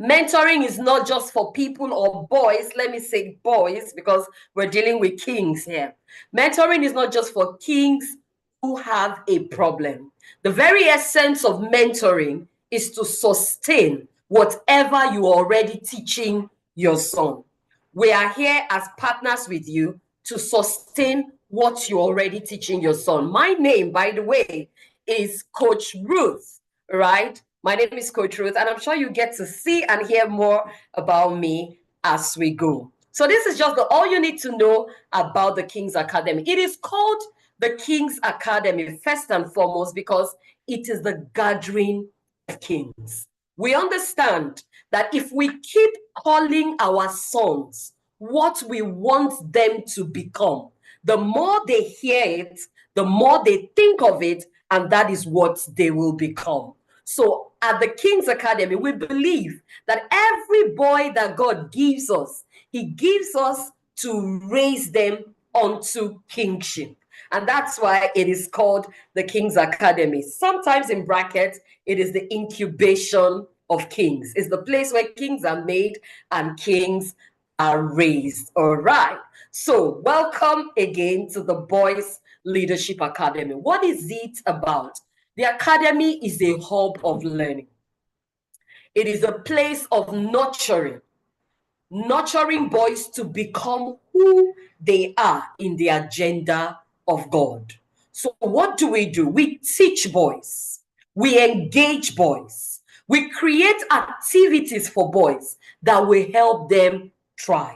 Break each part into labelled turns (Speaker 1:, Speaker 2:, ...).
Speaker 1: Mentoring is not just for people or boys. Let me say boys because we're dealing with kings here. Mentoring is not just for kings who have a problem. The very essence of mentoring is to sustain whatever you are already teaching your son. We are here as partners with you to sustain what you're already teaching your son. My name, by the way, is Coach Ruth, right? My name is Coach Ruth, and I'm sure you get to see and hear more about me as we go. So this is just all you need to know about the King's Academy. It is called the King's Academy, first and foremost, because it is the gathering of kings. We understand that if we keep calling our sons what we want them to become, the more they hear it, the more they think of it, and that is what they will become. So at the King's Academy, we believe that every boy that God gives us, he gives us to raise them onto kingship. And that's why it is called the King's Academy. Sometimes in brackets, it is the incubation of kings. It's the place where kings are made and kings are raised. All right. So welcome again to the Boys Leadership Academy. What is it about? The Academy is a hub of learning. It is a place of nurturing boys to become who they are in the agenda of God. So what do? We teach boys. We engage boys. We create activities for boys that will help them thrive.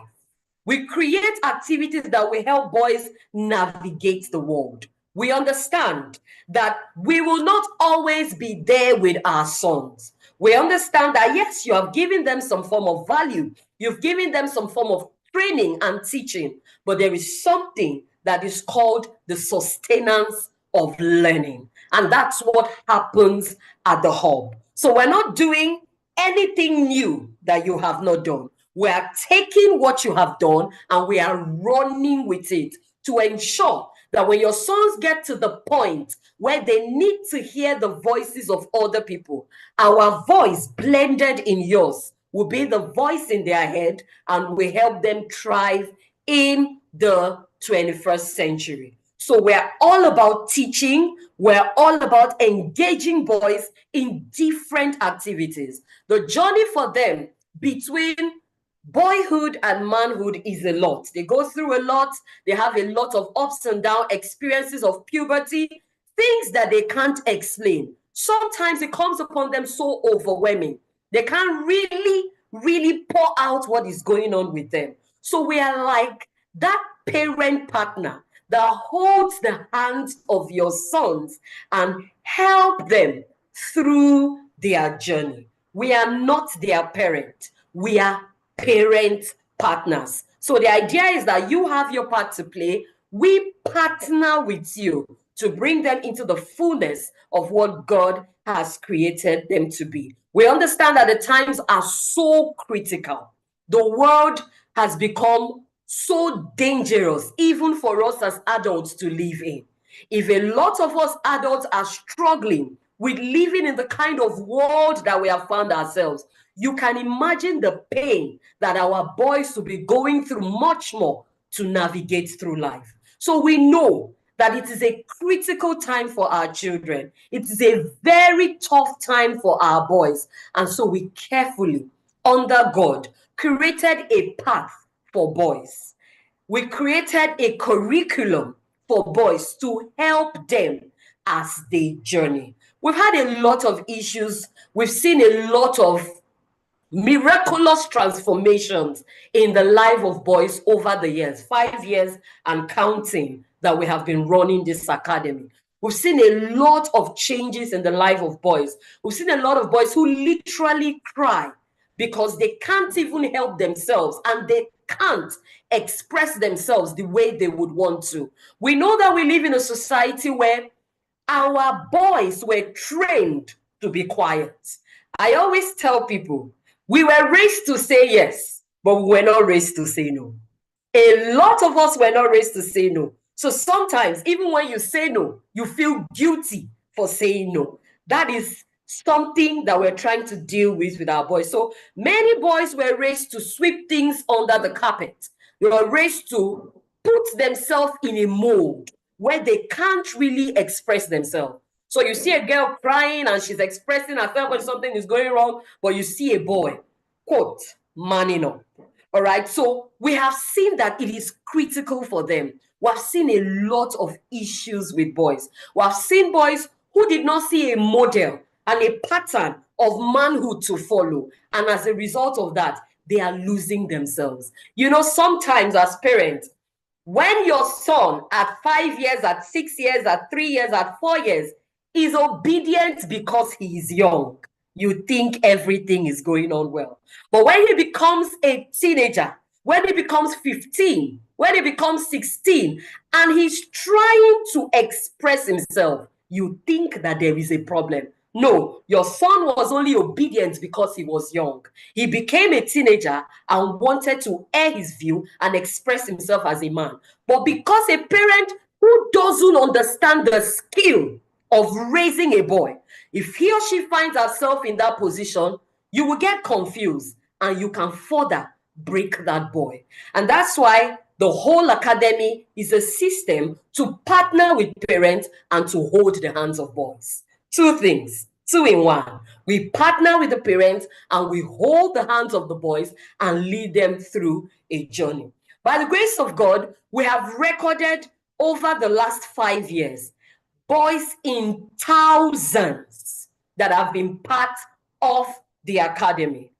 Speaker 1: We create activities that will help boys navigate the world. We understand that we will not always be there with our sons. We understand that, yes, you have given them some form of value. You've given them some form of training and teaching, but there is something that is called the sustenance of learning. And that's what happens at the hub. So we're not doing anything new that you have not done. We are taking what you have done and we are running with it to ensure that when your sons get to the point where they need to hear the voices of other people, our voice blended in yours will be the voice in their head and will help them thrive in the 21st century. So we're all about teaching. We're all about engaging boys in different activities. The journey for them between boyhood and manhood is a lot. They go through a lot. They have a lot of ups and downs, experiences of puberty, things that they can't explain. Sometimes it comes upon them so overwhelming. They can't really pour out what is going on with them. So we are like that parent partner that holds the hands of your sons and help them through their journey. We are not their parent. We are parent partners. So the idea is that you have your part to play. We partner with you to bring them into the fullness of what God has created them to be. We understand that the times are so critical. The world has become so dangerous, even for us as adults to live in. If a lot of us adults are struggling with living in the kind of world that we have found ourselves, you can imagine the pain that our boys will be going through much more to navigate through life. So we know that it is a critical time for our children. It is a very tough time for our boys. And so we carefully, under God, created a path for boys. We created a curriculum for boys to help them as they journey. We've had a lot of issues. We've seen a lot of miraculous transformations in the life of boys over the years, 5 years and counting that we have been running this academy. We've seen a lot of changes in the life of boys. We've seen a lot of boys who literally cry because they can't even help themselves and they can't express themselves the way they would want to. We know that we live in a society where our boys were trained to be quiet. I always tell people, we were raised to say yes, but we were not raised to say no. A lot of us were not raised to say no. So sometimes, even when you say no, you feel guilty for saying no. That is something that we're trying to deal with our boys. So many boys were raised to sweep things under the carpet. They were raised to put themselves in a mold where they can't really express themselves. So you see a girl crying and she's expressing herself when something is going wrong, but you see a boy, quote, manning up. All right. So we have seen that it is critical for them. We have seen a lot of issues with boys. We have seen boys who did not see a model and a pattern of manhood to follow. And as a result of that, they are losing themselves. You know, sometimes as parents, when your son at 5 years, at 6 years, at 3 years, at 4 years is obedient because he is young, you think everything is going on well. But when he becomes a teenager, when he becomes 15, when he becomes 16, and he's trying to express himself, you think that there is a problem. No, your son was only obedient because he was young. He became a teenager and wanted to air his view and express himself as a man. But because a parent who doesn't understand the skill of raising a boy, if he or she finds herself in that position, you will get confused and you can further break that boy. And that's why the whole academy is a system to partner with parents and to hold the hands of boys. Two things, two in one. We partner with the parents and we hold the hands of the boys and lead them through a journey. By the grace of God, we have recorded over the last 5 years boys in thousands that have been part of the academy.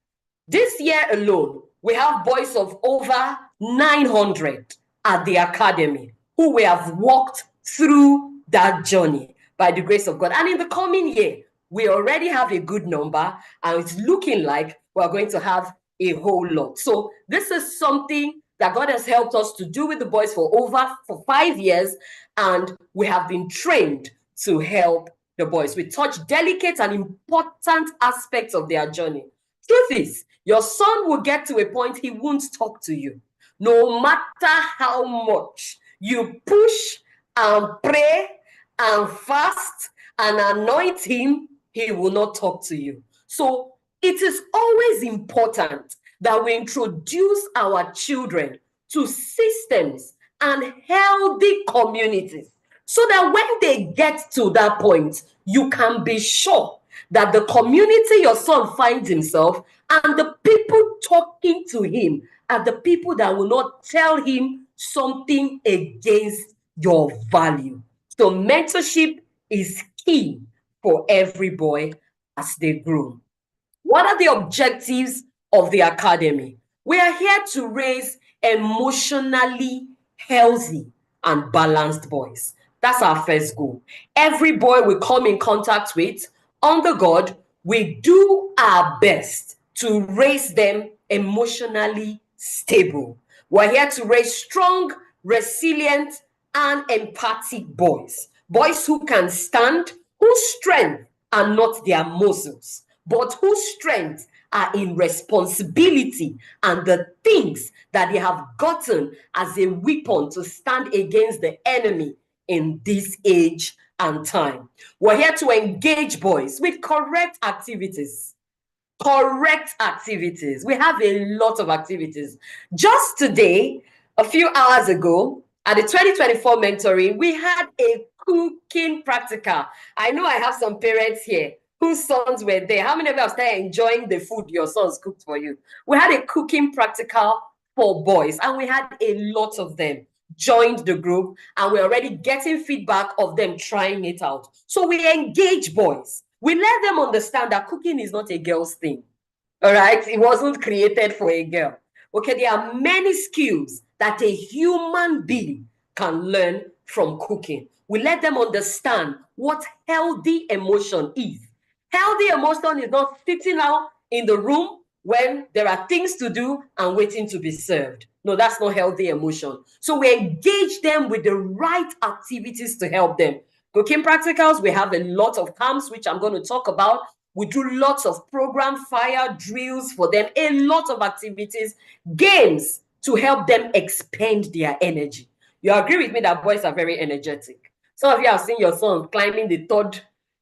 Speaker 1: This year alone, we have boys of over 900 at the academy who we have walked through that journey by the grace of God. And in the coming year, we already have a good number, and it's looking like we're going to have a whole lot. So this is something that God has helped us to do with the boys for 5 years, and we have been trained to help the boys. We touch delicate and important aspects of their journey. Truth is, your son will get to a point he won't talk to you. No matter how much you push and pray and fast and anoint him, he will not talk to you. So it is always important that we introduce our children to systems and healthy communities so that when they get to that point, you can be sure that the community your son finds himself and the people talking to him are the people that will not tell him something against your value. So mentorship is key for every boy as they grow. What are the objectives of the academy? We are here to raise emotionally healthy and balanced boys. That's our first goal. Every boy we come in contact with, under God, we do our best to raise them emotionally stable. We're here to raise strong, resilient, and empathic boys. Boys who can stand, whose strength are not their muscles, but whose strengths are in responsibility and the things that they have gotten as a weapon to stand against the enemy in this age and time. We're here to engage boys with correct activities. Correct activities. We have a lot of activities. Just today, a few hours ago, at the 2024 mentoring, we had a cooking practical. I know I have some parents here whose sons were there. How many of you have started enjoying the food your sons cooked for you? We had a cooking practical for boys, and we had a lot of them joined the group, and we're already getting feedback of them trying it out. So we engage boys. We let them understand that cooking is not a girl's thing. All right? It wasn't created for a girl. Okay, there are many skills that a human being can learn from cooking. We let them understand what healthy emotion is. Healthy emotion is not sitting out in the room when there are things to do and waiting to be served. No, that's not healthy emotion. So we engage them with the right activities to help them. Cooking practicals, we have a lot of camps, which I'm going to talk about. We do lots of program fire drills for them, a lot of activities, games to help them expend their energy. You agree with me that boys are very energetic. Some of you have seen your son climbing the third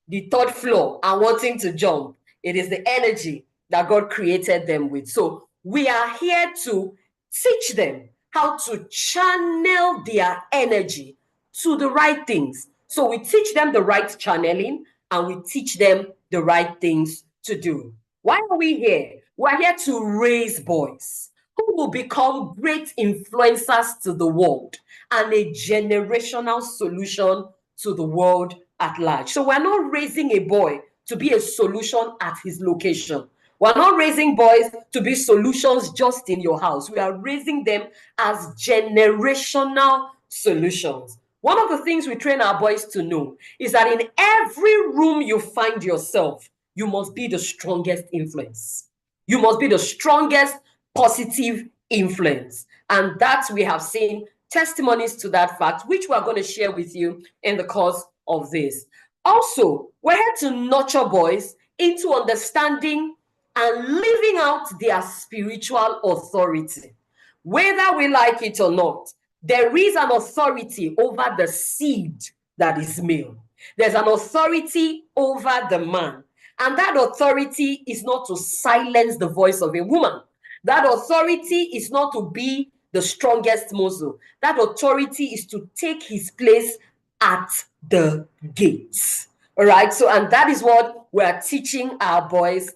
Speaker 1: the third floor and wanting to jump. It is the energy that God created them with. So we are here to teach them how to channel their energy to the right things. So we teach them the right channeling and we teach them the right things to do. Why are we here? We're here to raise boys who will become great influencers to the world and a generational solution to the world at large. So we're not raising a boy to be a solution at his location. We're not raising boys to be solutions just in your house. We are raising them as generational solutions. One of the things we train our boys to know is that in every room you find yourself, you must be the strongest influence. You must be the strongest positive influence. And that we have seen testimonies to that fact, which we're going to share with you in the course of this. Also, we're here to nurture boys into understanding and living out their spiritual authority. Whether we like it or not, there is an authority over the seed that is male. There's an authority over the man. And that authority is not to silence the voice of a woman. That authority is not to be the strongest muscle. That authority is to take his place at the gates. All right. So, and that is what we're teaching our boys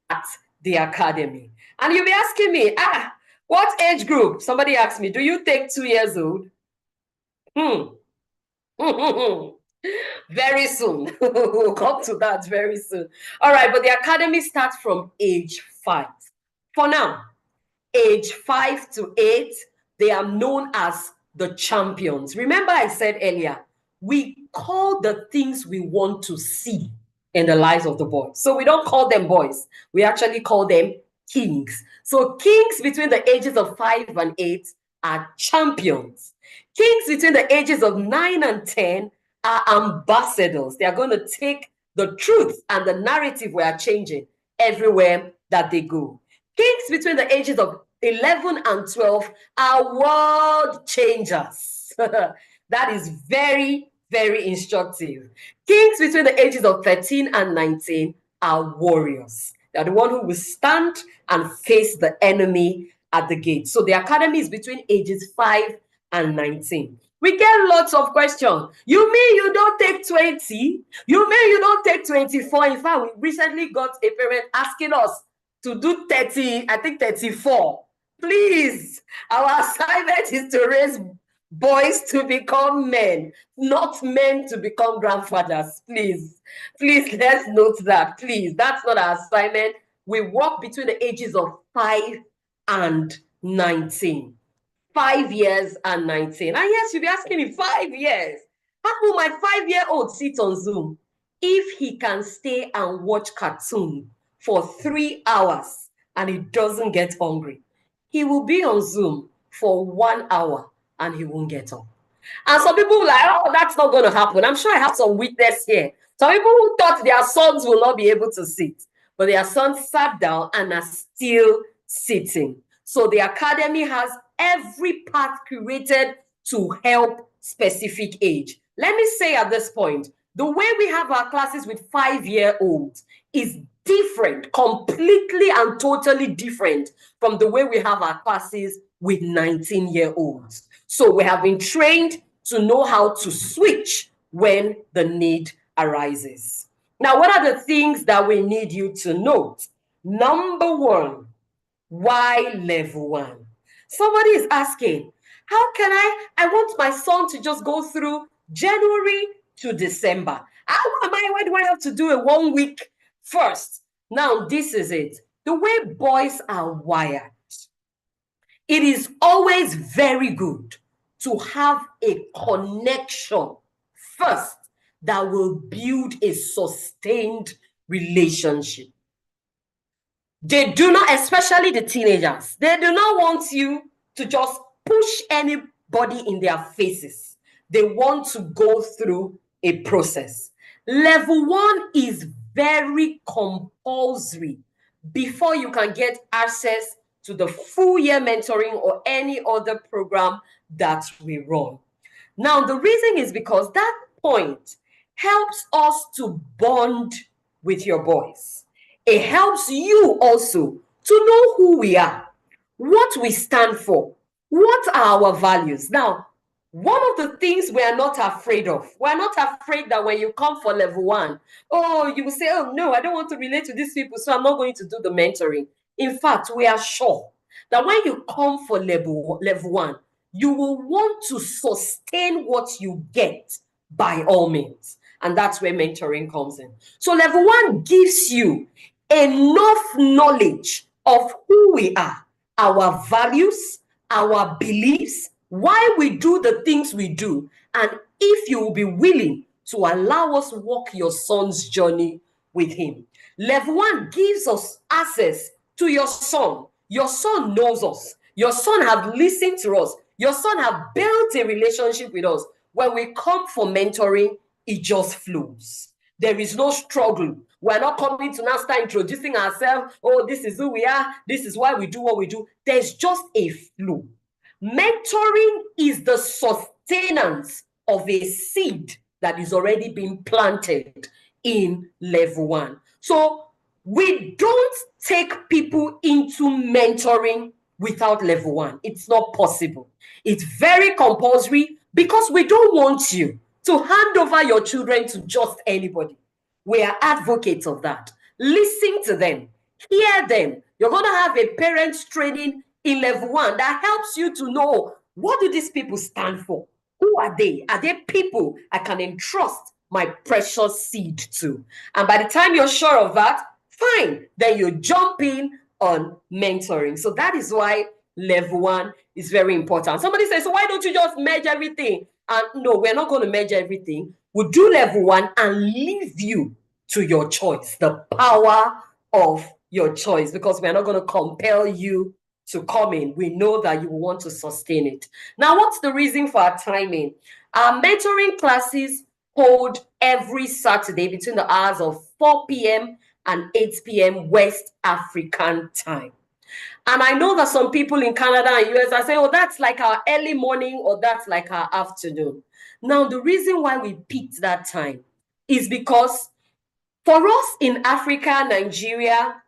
Speaker 1: at the academy. And you'll be asking me, what age group? Somebody asked me, do you take 2 years old? Very soon. We'll come to that very soon. All right, but the academy starts from age 5. For now, age 5 to 8, they are known as the champions. Remember I said earlier, we call the things we want to see in the lives of the boys. So we don't call them boys. We actually call them kings. So kings between the ages of 5 and 8 are champions. Kings between the ages of 9 and 10 are ambassadors. They are going to take the truth and the narrative we are changing everywhere that they go. Kings between the ages of 11 and 12 are world changers. That is very, very instructive. Kings between the ages of 13 and 19 are warriors. They are the one who will stand and face the enemy at the gate. So the academy is between ages 5 and 19. We get lots of questions. You mean you don't take 20? You mean you don't take 24? In fact, we recently got a parent asking us to do 30, I think 34. Please, our assignment is to raise boys to become men, not men to become grandfathers. Please, let's note that. Please, that's not our assignment. We work between the ages of 5 and 19. 5 years and 19. And yes, you'll be asking me, 5 years. How will my 5-year-old sit on Zoom if he can stay and watch cartoon for 3 hours and he doesn't get hungry? He will be on Zoom for 1 hour and he won't get up. And some people will like, oh, that's not going to happen. I'm sure I have some witness here. Some people who thought their sons will not be able to sit, but their sons sat down and are still sitting. So the academy has every path created to help specific age. Let me say at this point, the way we have our classes with 5-year-olds is different, completely and totally different from the way we have our classes with 19-year-olds. So we have been trained to know how to switch when the need arises. Now, what are the things that we need you to note? Number one, why level 1? Somebody is asking, how can I want my son to just go through January to December. Why do I have to do a 1 week first? Now, this is it. The way boys are wired, it is always very good to have a connection first that will build a sustained relationship. They do not, especially the teenagers, they do not want you to just push anybody in their faces. They want to go through a process. Level 1 is very compulsory before you can get access to the full year mentoring or any other program that we run. Now, the reason is because that point helps us to bond with your boys. It helps you also to know who we are, what we stand for, what are our values. Now, one of the things we are not afraid of, we're not afraid that when you come for level 1, oh, you will say, oh, no, I don't want to relate to these people, so I'm not going to do the mentoring. In fact, we are sure that when you come for level 1, you will want to sustain what you get by all means. And that's where mentoring comes in. So level 1 gives you enough knowledge of who we are, our values, our beliefs, why we do the things we do, and if you will be willing to allow us walk your son's journey with him. Level 1 gives us access to your son. Your son knows us. Your son have listened to us. Your son have built a relationship with us. When we come for mentoring, it just flows. There is no struggle. We're not coming to now start introducing ourselves. Oh, this is who we are. This is why we do what we do. There's just a flow. Mentoring is the sustenance of a seed that is already being planted in level 1. So we don't take people into mentoring without level 1. It's not possible. It's very compulsory because we don't want you to hand over your children to just anybody. We are advocates of that. Listen to them, hear them. You're going to have a parents training in level 1 that helps you to know, what do these people stand for? Who are they? Are they people I can entrust my precious seed to? And by the time you're sure of that, fine, then you jump in on mentoring. So that is why level 1 is very important. Somebody says, so why don't you just merge everything? And no, we're not going to merge everything. We'll do level 1 and leave you to your choice, the power of your choice, because we're not going to compel you to come in. We know that you want to sustain it. Now, what's the reason for our timing? Our mentoring classes hold every Saturday between the hours of 4 p.m. and 8 p.m. West African time. And I know that some people in Canada and US are saying, oh, that's like our early morning or that's like our afternoon. Now, the reason why we picked that time is because for us in Africa, Nigeria,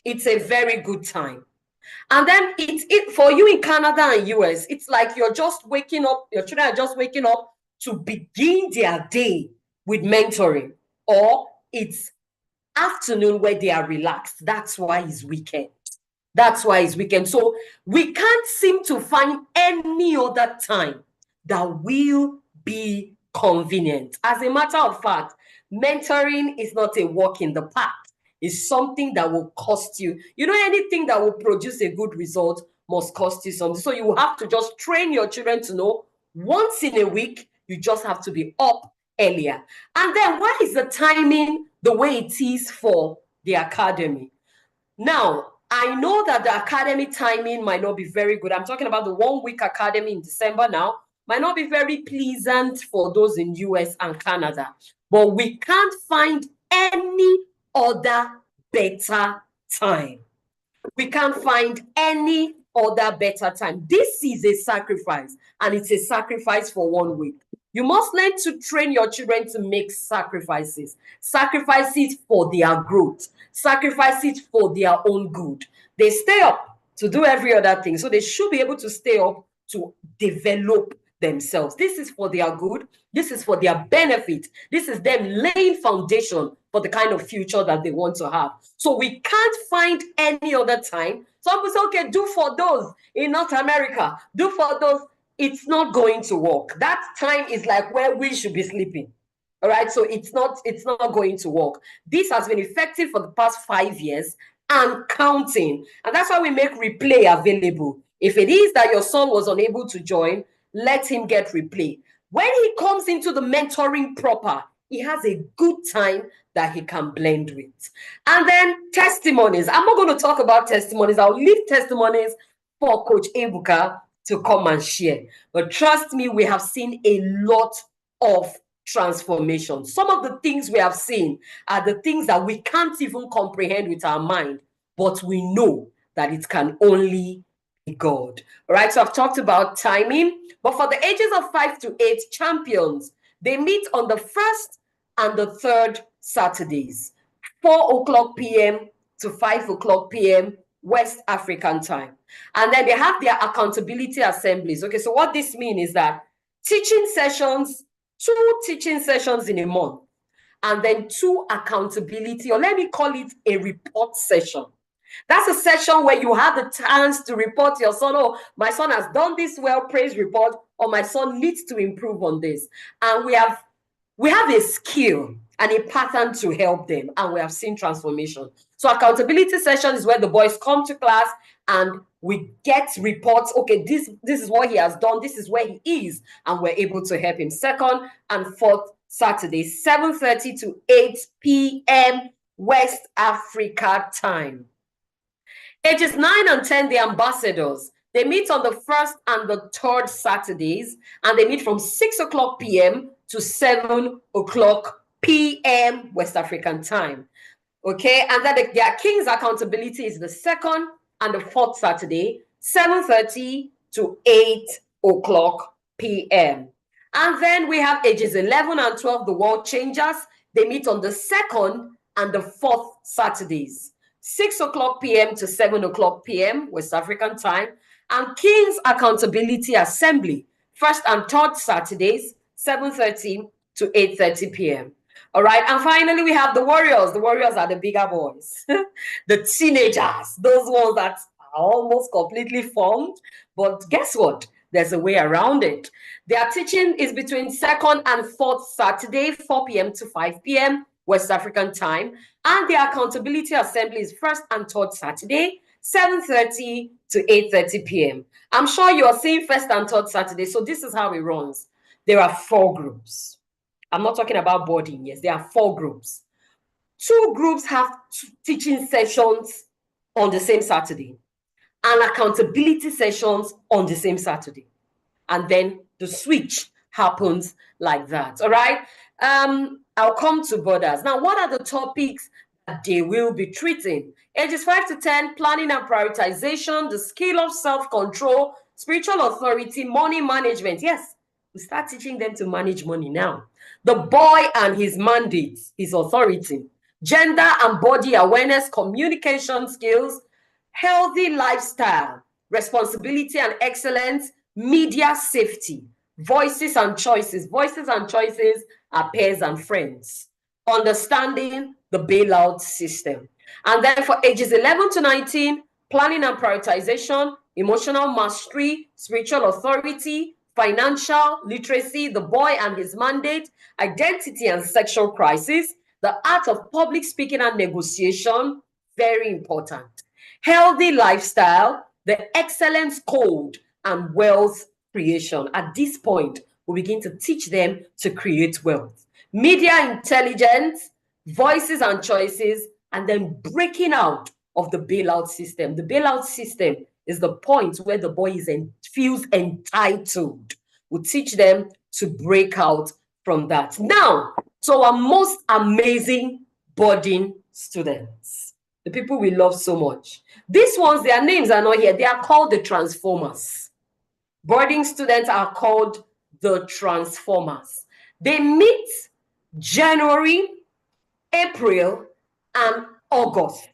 Speaker 1: it's a very good time. And then for you in Canada and US, it's like you're just waking up, your children are just waking up to begin their day with mentoring, or it's afternoon where they are relaxed. That's why it's weekend. That's why it's weekend. So we can't seem to find any other time that will be convenient. As a matter of fact, mentoring is not a walk in the park. It's something that will cost you. You know, anything that will produce a good result must cost you something. So you have to just train your children to know once in a week, you just have to be up earlier. And then why is the timing the way it is for the academy? Now, I know that the academy timing might not be very good. I'm talking about the 1-week academy in December now. Might not be very pleasant for those in US and Canada. But we can't find any other better time. We can't find any other better time. This is a sacrifice, and it's a sacrifice for 1 week. You must learn to train your children to make sacrifices. Sacrifices for their growth. Sacrifices for their own good. They stay up to do every other thing. So they should be able to stay up to develop themselves. This is for their good. This is for their benefit. This is them laying foundation for the kind of future that they want to have. So we can't find any other time. Some people say, okay, do for those in North America. Do for those. It's not going to work. That time is like where we should be sleeping. All right. So it's not going to work. This has been effective for the past 5 years and counting. And that's why we make replay available. If it is that your son was unable to join, let him get replay. When he comes into the mentoring proper, he has a good time that he can blend with. And then testimonies. I'm not going to talk about testimonies. I'll leave testimonies for Coach Ebuka to come and share. But trust me, we have seen a lot of transformation. Some of the things we have seen are the things that we can't even comprehend with our mind, but we know that it can only be God. All right, so I've talked about timing, but for the ages of 5 to 8 champions, they meet on the first and the third Saturdays, 4 o'clock p.m. to 5 o'clock p.m. West African time. And then they have their accountability assemblies. Okay, so what this means is that teaching sessions, 2 teaching sessions in a month, and then 2 accountability, or let me call it a report session. That's a session where you have the chance to report to your son, oh, my son has done this well, praise report, or my son needs to improve on this. And we have a skill and a pattern to help them, and we have seen transformation. So accountability session is where the boys come to class and we get reports. Okay, this is what he has done, this is where he is, and we're able to help him. Second and fourth Saturday, 7:30 to 8 p.m. West Africa time. Ages 9 and 10, the ambassadors. They meet on the first and the third Saturdays, and they meet from 6 o'clock p.m. to 7 o'clock p.m. West African time. Okay, and then their King's accountability is the second and the fourth Saturday, 7:30 to 8 o'clock p.m. And then we have ages 11 and 12, the World Changers. They meet on the second and the fourth Saturdays, 6 o'clock p.m. to 7 o'clock p.m. West African time. And King's Accountability Assembly, first and third Saturdays, 7:30 to 8:30 p.m. All right. And finally, we have the Warriors. The Warriors are the bigger boys, the teenagers, those ones that are almost completely formed. But guess what? There's a way around it. Their teaching is between second and fourth Saturday, 4 p.m. to 5 p.m. West African time. And the accountability assembly is first and third Saturday, 7:30 to 8:30 p.m. I'm sure you are seeing first and third Saturday. So this is how it runs. There are 4 groups. I'm not talking about boarding. Yes, there are 4 groups. 2 groups have teaching sessions on the same Saturday and accountability sessions on the same Saturday. And then the switch happens like that. All right. I'll come to borders. Now, what are the topics that they will be treating? Ages 5 to 10, planning and prioritization, the skill of self-control, spiritual authority, money management. Yes, we start teaching them to manage money now. The boy and his mandate, his authority, gender and body awareness, communication skills, healthy lifestyle, responsibility and excellence, media safety, voices and choices. Voices and choices are peers and friends. Understanding the bailout system. And then for ages 11 to 19, planning and prioritization, emotional mastery, spiritual authority, financial literacy, the boy and his mandate, identity and sexual crisis, the art of public speaking and negotiation, very important. Healthy lifestyle, the excellence code, and wealth creation. At this point, we begin to teach them to create wealth. Media intelligence, voices and choices, and then breaking out of the bailout system. The bailout system is the point where the boy feels entitled. We'll teach them to break out from that. Now, so our most amazing boarding students, the people we love so much. These ones, their names are not here. They are called the Transformers. Boarding students are called the Transformers. They meet January, April, and August.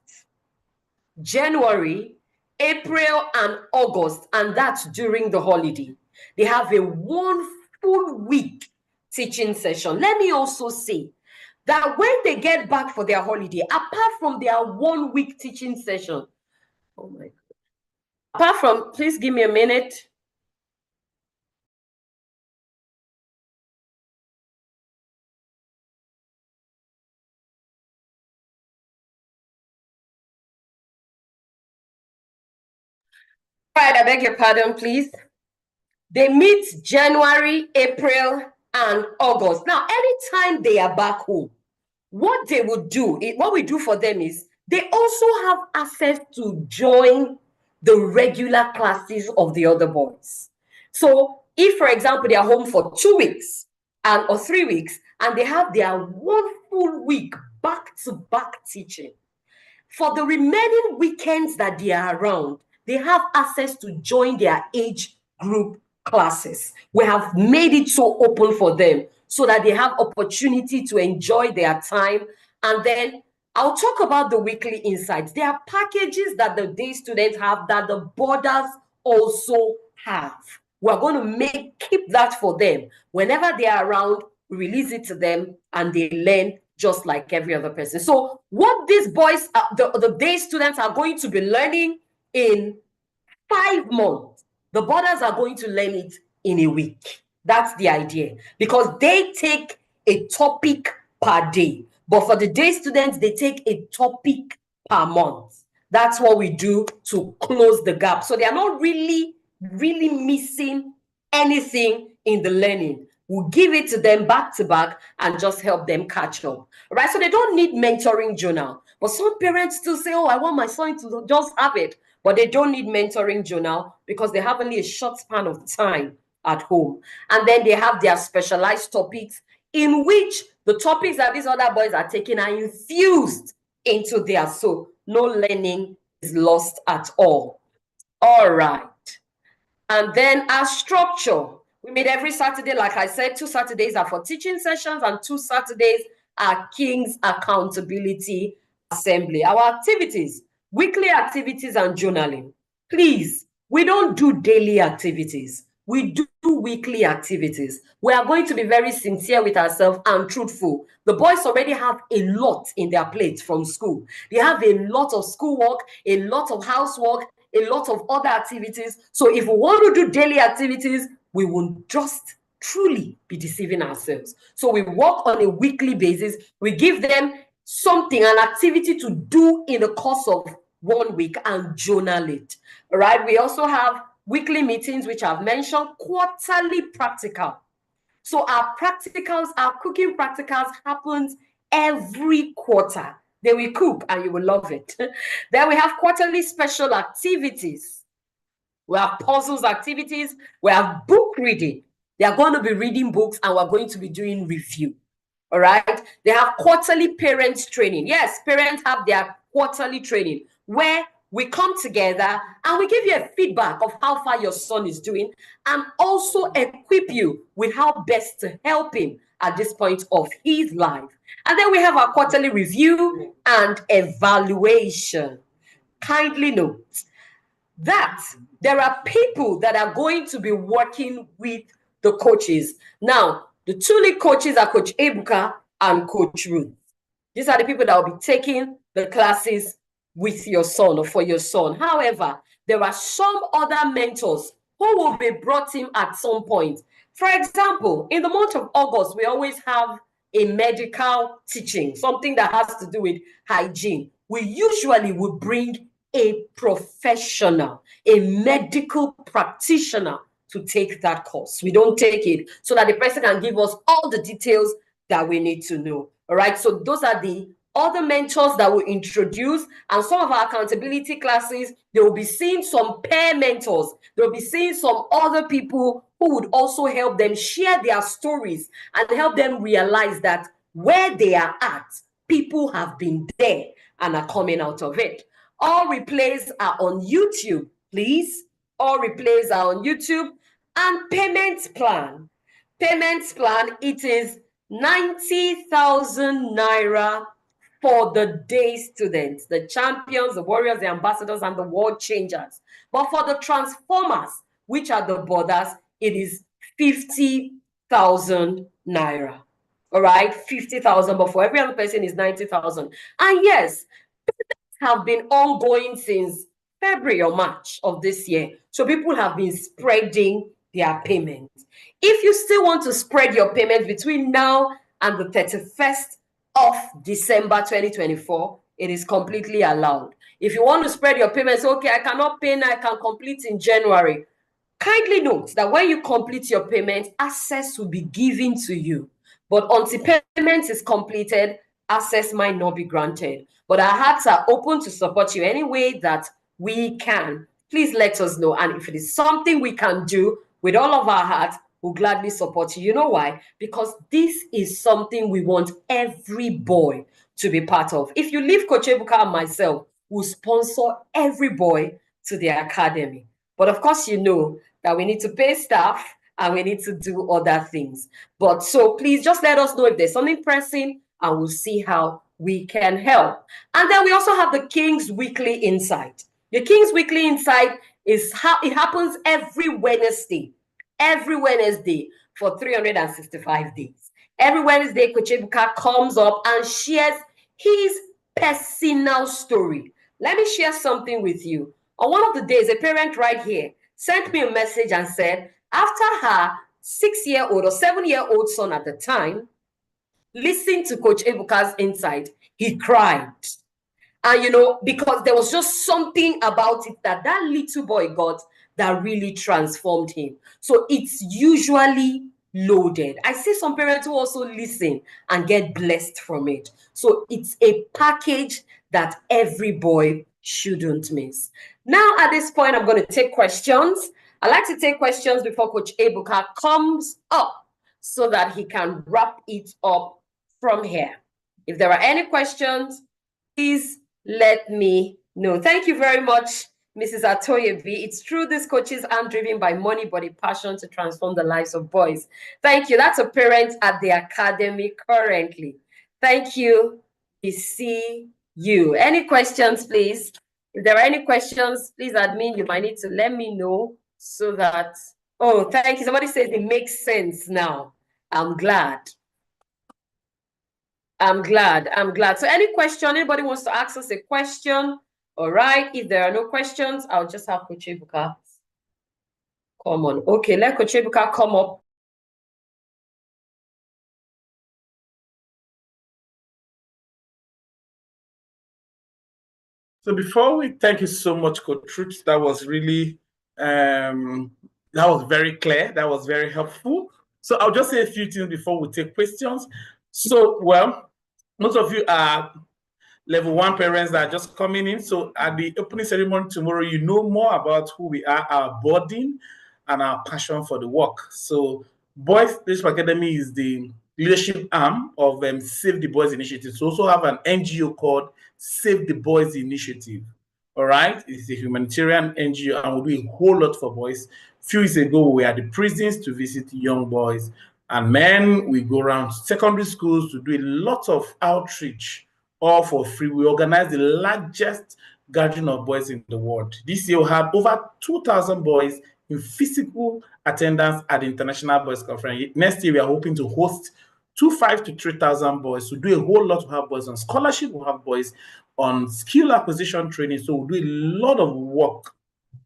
Speaker 1: January, April, and August, and that's during the holiday. They have a 1 full week teaching session. Let me also say that when they get back for their holiday, apart from their 1 week teaching session, oh my God. Apart from, please give me a minute. All right, I beg your pardon, please. They meet January, April, and August. Now, anytime they are back home, what they would do, what we do for them is they also have access to join the regular classes of the other boys. So if, for example, they are home for 2 weeks or 3 weeks, and they have their 1 full week back-to-back teaching, for the remaining weekends that they are around, they have access to join their age group classes. We have made it so open for them. so that they have opportunity to enjoy their time. And then I'll talk about the weekly insights. There are packages that the day students have that the boarders also have. We're going to keep that for them. Whenever they are around, we release it to them and they learn just like every other person. So what these boys, the day students are going to be learning in 5 months, the boarders are going to learn it in a week. That's the idea, because they take a topic per day. But for the day students, they take a topic per month. That's what we do to close the gap. So they are not really missing anything in the learning. We'll give it to them back to back and just help them catch up. Right? So they don't need mentoring journal. But some parents still say, oh, I want my son to just have it. But they don't need mentoring journal because they have only a short span of time at home. And then they have their specialized topics in which the topics that these other boys are taking are infused into theirs. So no learning is lost at all. All right. And then our structure. We meet every Saturday, like I said. 2 Saturdays are for teaching sessions and 2 Saturdays are King's Accountability Assembly. Our activities, weekly activities and journaling. Please, we don't do daily activities. We do weekly activities. We are going to be very sincere with ourselves and truthful. The boys already have a lot in their plate from school. They have a lot of schoolwork, a lot of housework, a lot of other activities. So if we want to do daily activities, we will just truly be deceiving ourselves. So we work on a weekly basis. We give them something, an activity to do in the course of 1 week and journal it. All right. We also have weekly meetings, which I've mentioned, quarterly practical. So our practicals, our cooking practicals happens every quarter. They will cook and you will love it. Then we have quarterly special activities. We have puzzles activities. We have book reading. They are going to be reading books and we're going to be doing review. All right. They have quarterly parents training. Yes, parents have their quarterly training where we come together and we give you a feedback of how far your son is doing and also equip you with how best to help him at this point of his life. And then we have our quarterly review and evaluation. Kindly note that there are people that are going to be working with the coaches. Now, the 2 lead coaches are Coach Ebuka and Coach Ruth. These are the people that will be taking the classes with your son or for your son. However, there are some other mentors who will be brought in at some point. For example, in the month of August, we always have a medical teaching, something that has to do with hygiene. We usually would bring a professional, a medical practitioner to take that course. We don't take it so that the person can give us all the details that we need to know. All right. So those are the other mentors that we introduce, and some of our accountability classes, they will be seeing some peer mentors. They'll be seeing some other people who would also help them share their stories and help them realize that where they are at, people have been there and are coming out of it. All replays are on YouTube, please. All replays are on YouTube. And payments plan. Payments plan, it is 90,000 naira for the day students, the champions, the warriors, the ambassadors, and the world changers. But for the transformers, which are the borders, it is 50,000 naira. All right, 50,000, but for every other person is 90,000. And yes, have been ongoing since February or March of this year. So people have been spreading their payments. If you still want to spread your payments between now and the 31st of December 2024, it is completely allowed. If you want to spread your payments, okay, I cannot pay now, I can complete in January. Kindly note that when you complete your payment, access will be given to you. But until payment is completed, access might not be granted. But our hearts are open to support you any way that we can. Please let us know. And if it is something we can do with all of our hearts, we'll gladly support you. You know why? Because this is something we want every boy to be part of. If you leave Coach Ebuka and myself, we'll sponsor every boy to the academy. But of course, you know that we need to pay staff and we need to do other things. But so please just let us know if there's something pressing, and we'll see how we can help. And then we also have the King's Weekly Insight. The King's Weekly Insight is how it happens every Wednesday for 365 days. Every Wednesday, Coach Ebuka comes up and shares his personal story. Let me share something with you. On one of the days, a parent right here sent me a message and said, after her 6-year-old or 7-year-old son at the time listened to Coach Ebuka's insight, he cried. And, because there was just something about it that little boy got that really transformed him. So it's usually loaded. I see some parents who also listen and get blessed from it. So it's a package that every boy shouldn't miss. Now, at this point, I'm going to take questions. I like to take questions before Coach Ebuka comes up so that he can wrap it up from here. If there are any questions, please let me know. Thank you very much, Mrs. Atoye B. It's true, these coaches aren't driven by money, but a passion to transform the lives of boys. Thank you. That's a parent at the academy currently. Thank you. We see you. Any questions, please? If there are any questions, please, admin, you might need to let me know so that... Oh, thank you. Somebody says it makes sense now. I'm glad. I'm glad. So any question, anybody wants to ask us a question? All right. If there are no questions, I'll just have Coach Ebuka come on. Okay, let Coach Ebuka come up.
Speaker 2: So before we thank you so much, Coach Truth. That was really, that was very clear. That was very helpful. So I'll just say a few things before we take questions. So, well, most of you are level 1 parents that are just coming in. So at the opening ceremony tomorrow, you know more about who we are, our burden, and our passion for the work. So Boys Leadership Academy is the leadership arm of Save the Boys Initiative. So also have an NGO called Save the Boys Initiative. All right, it's a humanitarian NGO, and we do a whole lot for boys. A few years ago, we were at the prisons to visit young boys and men. We go around secondary schools to do a lot of outreach, all for free. We organize the largest gathering of boys in the world. This year, we had over 2,000 boys in physical attendance at the International Boys Conference. Next year, we are hoping to host 2,500 to 3,000 boys. We do a whole lot. We have boys on scholarship. We have boys on skill acquisition training. So we do a lot of work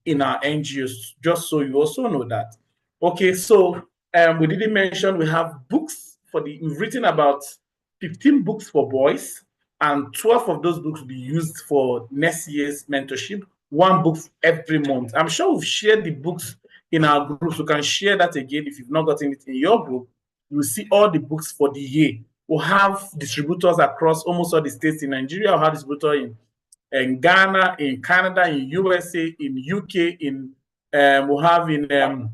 Speaker 2: in our NGOs, just so you also know that. Okay, so we didn't mention we have books we've written about 15 books for boys, and 12 of those books will be used for next year's mentorship. 1 book every month. I'm sure we've shared the books in our groups. We can share that again if you've not gotten it in your group. You will see all the books for the year. We'll have distributors across almost all the states in Nigeria. We'll have distributors in Ghana, in Canada, in USA, in UK, we'll have in I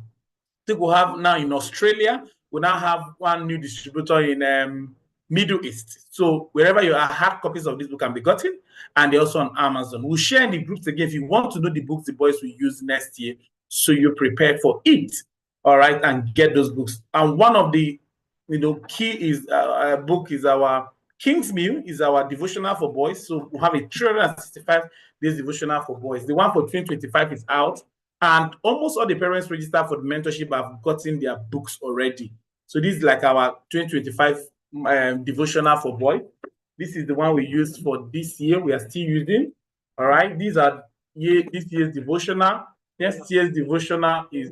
Speaker 2: think we'll have now in Australia. We now have 1 new distributor in Middle East. So wherever you are, hard copies of this book can be gotten, and they're also on Amazon. We'll share in the groups again if you want to know the books the boys will use next year, so you're prepared for it. All right, and get those books. And one of the key is book is our King's Meal, is our devotional for boys. So we have a 365 days devotional for boys. The one for 2025 is out, and almost all the parents registered for the mentorship have gotten their books already. So this is like our 2025 devotional for boys. This is the one we used for this year. We are still using. All right, these are this year's devotional. Next year's devotional is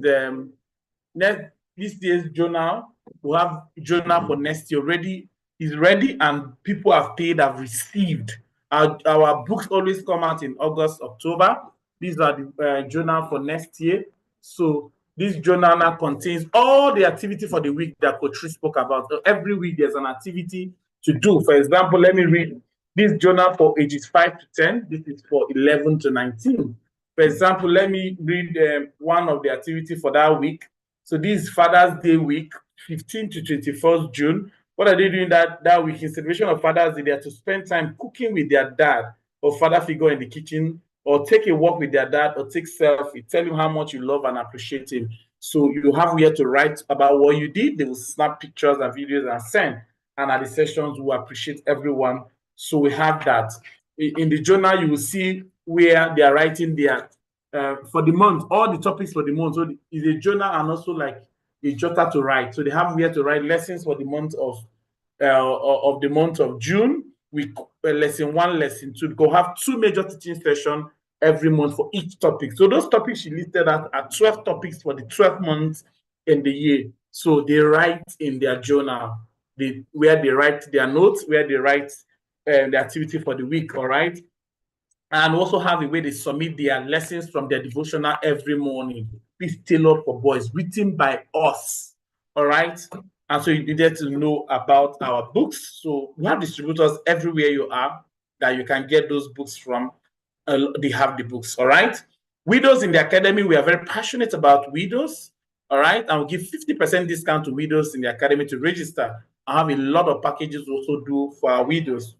Speaker 2: this year's journal. We have journal for next year already. Is ready, and people have paid, have received. Our books always come out in August, October. These are the journal for next year. So this journal now contains all the activity for the week that Coach spoke about. So every week there's an activity to do. For example, let me read this journal for ages 5 to 10. This is for 11 to 19. For example, let me read one of the activity for that week. So this is Father's Day week, 15 to 21st June. What are they doing that week? In celebration of Father's Day, they are to spend time cooking with their dad or father figure in the kitchen, or take a walk with their dad, or take selfie, tell him how much you love and appreciate him. So you have where to write about what you did. They will snap pictures and videos and send. And at the sessions, we appreciate everyone. So we have that. In the journal, you will see where they are writing their for the month, all the topics for the month. So it's a journal and also like a jotter to write. So they have where to write lessons for the month of June. We lesson one, lesson two. Go have two major teaching sessions every month for each topic. So those topics she listed out are 12 topics for the 12 months in the year. So they write in their journal, where they write their notes, where they write the activity for the week, all right? And also have a way they submit their lessons from their devotional every morning. Please tailored for boys, written by us, all right? And so you needed to know about our books. So we have distributors everywhere you are that you can get those books from. They have the books, all right? Widows in the academy, we are very passionate about widows, all right? And we'll give 50% discount to widows in the academy to register. I have a lot of packages also do for our widows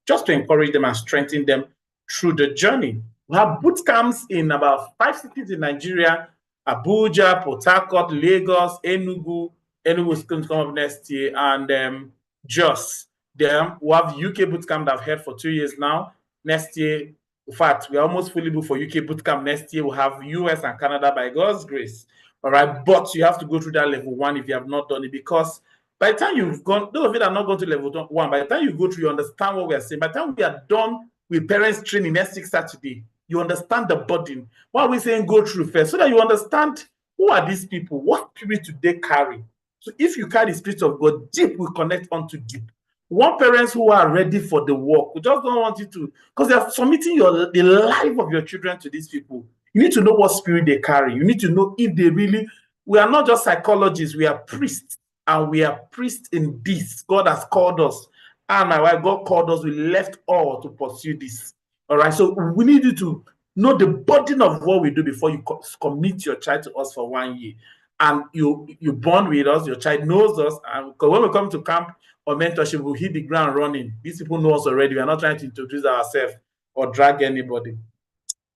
Speaker 2: just to encourage them and strengthen them through the journey. We have boot camps in about 5 cities in Nigeria: Abuja, Port Harcourt, Lagos, Enugu. Enugu is going to come up next year, and Jos. Then we have UK boot camp that I've had for 2 years now. Next year, in fact, we're almost fully booked for UK boot camp. Next year, we'll have US and Canada by God's grace. All right, but you have to go through that level 1 if you have not done it, because by the time you've gone, those of you that are not going to level 1, by the time you go through, you understand what we are saying. By the time we are done with parents training next week Saturday, you understand the burden. Why are we saying go through first? So that you understand who are these people, what spirit do they carry. So if you carry the spirit of God, deep will connect onto deep. One, parents who are ready for the work, who just don't want you to, because they are submitting the life of your children to these people. You need to know what spirit they carry. You need to know if they really, we are not just psychologists, we are priests, and we are priests in this. God has called us. And my wife, God called us, we left all to pursue this. All right, so we need you to know the burden of what we do before you commit your child to us for 1 year. And you bond with us, your child knows us, and because when we come to camp or mentorship, we'll hit the ground running. These people know us already. We are not trying to introduce ourselves or drag anybody.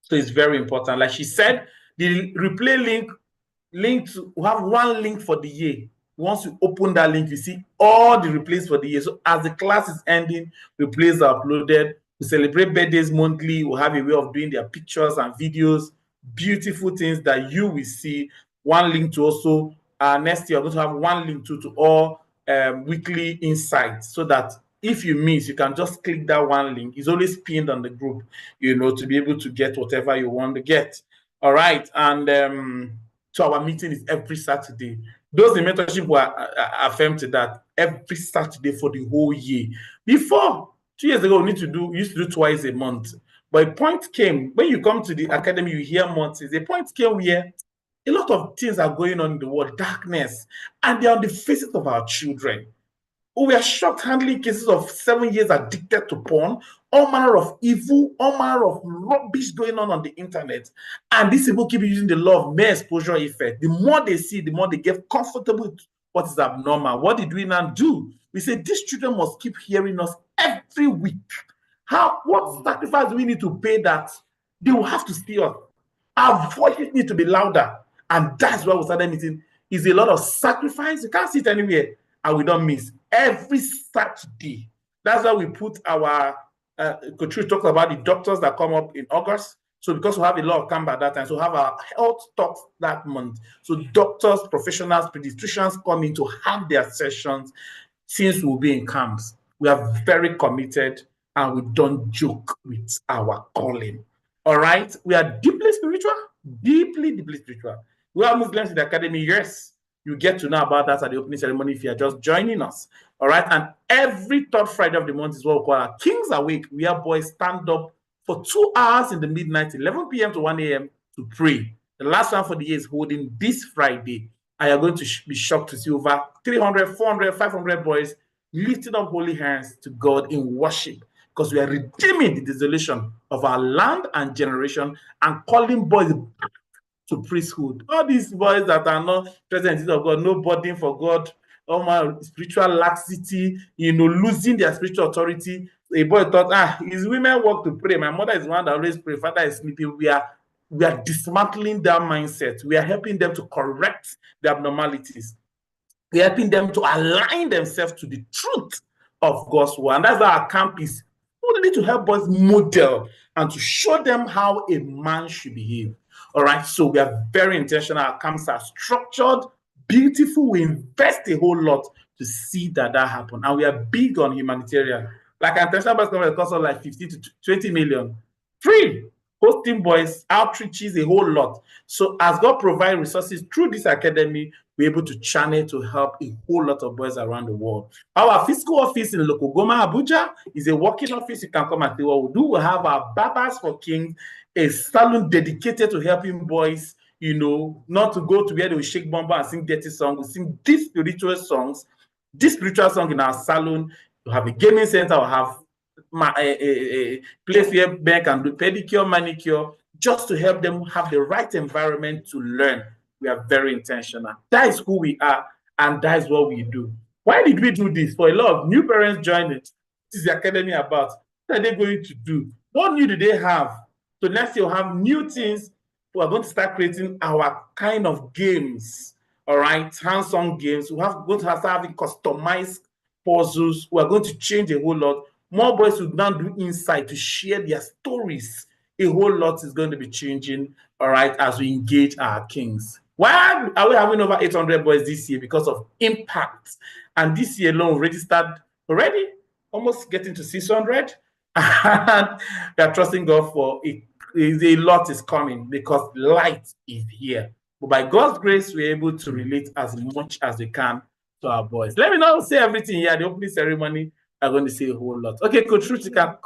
Speaker 2: So it's very important. Like she said, the replay link to, we have one link for the year. Once you open that link, you see all the replays for the year. So as the class is ending, replays are uploaded. We celebrate birthdays monthly. We'll have a way of doing their pictures and videos, beautiful things that you will see. One link to also, next year, we're going to have one link to all weekly insights, so that if you miss, you can just click that one link. It's always pinned on the group, to be able to get whatever you want to get. All right. And so our meeting is every Saturday. Those in mentorship were affirmed to that every Saturday for the whole year. Before, 2 years ago, we used to do twice a month. But a point came, when you come to the academy, you hear months. A point came where a lot of things are going on in the world, darkness, and they're on the faces of our children. We are shocked handling cases of 7 years addicted to porn, all manner of evil, all manner of rubbish going on the internet. And these people keep using the law of mere exposure effect. The more they see, the more they get comfortable with what is abnormal. What did we now do? We say these children must keep hearing us every week. What sacrifice do we need to pay that they will have to see us? Our voices need to be louder. And that's why we started meeting. Is a lot of sacrifice. You can't see it anywhere. And we don't miss every Saturday. That's why we put our Coach talks about the doctors that come up in August. So because we have a lot of camp at that time, so we have our health talks that month. So doctors, professionals, pediatricians come in to have their sessions since we'll be in camps. We are very committed and we don't joke with our calling. All right? We are deeply spiritual, deeply spiritual. We are Muslims in the academy, yes. You get to know about that at the opening ceremony if you are just joining us. All right. And every third Friday of the month is what we call our Kings Awake, where boys stand up for 2 hours in the midnight, 11 p.m. to 1 a.m. to pray. The last one for the year is holding this Friday. And you're going to be shocked to see over 300, 400, 500 boys lifting up holy hands to God in worship, because we are redeeming the desolation of our land and generation and calling boys back to priesthood. All these boys that are not present of God, no burden for God, all my spiritual laxity, losing their spiritual authority. A boy thought, it's women work to pray. My mother is one that always pray. Father is sleeping. We are we are dismantling their mindset. We are helping them to correct the abnormalities. We are helping them to align themselves to the truth of God's word. And that's why our camp is only to help us model and to show them how a man should behave. All right. So we are very intentional. Our camps are structured, beautiful. We invest a whole lot to see that happen. And we are big on humanitarian. Like an intentional Bible conference costs us like 15 to 20 million. Free. Hosting boys, outreaches, a whole lot. So as God provides resources through this academy, we're able to channel to help a whole lot of boys around the world. Our physical office in Lokogoma, Abuja is a working office. You can come and see what we do. We have our Barbers for Kings, a salon dedicated to helping boys, you know, not to go to where they will shake bumper and sing dirty songs. We sing these spiritual songs in our salon. We have a gaming center. We have a place where men can do pedicure, manicure, just to help them have the right environment to learn. We are very intentional. That is who we are, and that is what we do. Why did we do this? For a lot of new parents joining, what is the academy about? What are they going to do? What new do they have? So next year we'll have new things. We are going to start creating our kind of games, all right? Hands-on games. We're going to start having customized puzzles. We are going to change a whole lot. More boys will now do insight to share their stories. A whole lot is going to be changing, all right, as we engage our kings. Why are we having over 800 boys this year? Because of impact. And this year alone, already almost getting to 600. And we are trusting God for it. A lot is coming because light is here. But by God's grace, we're able to relate as much as we can to our boys. Let me not say everything here. The opening ceremony, I'm going to say a whole lot. Okay, Coach Ruth, you can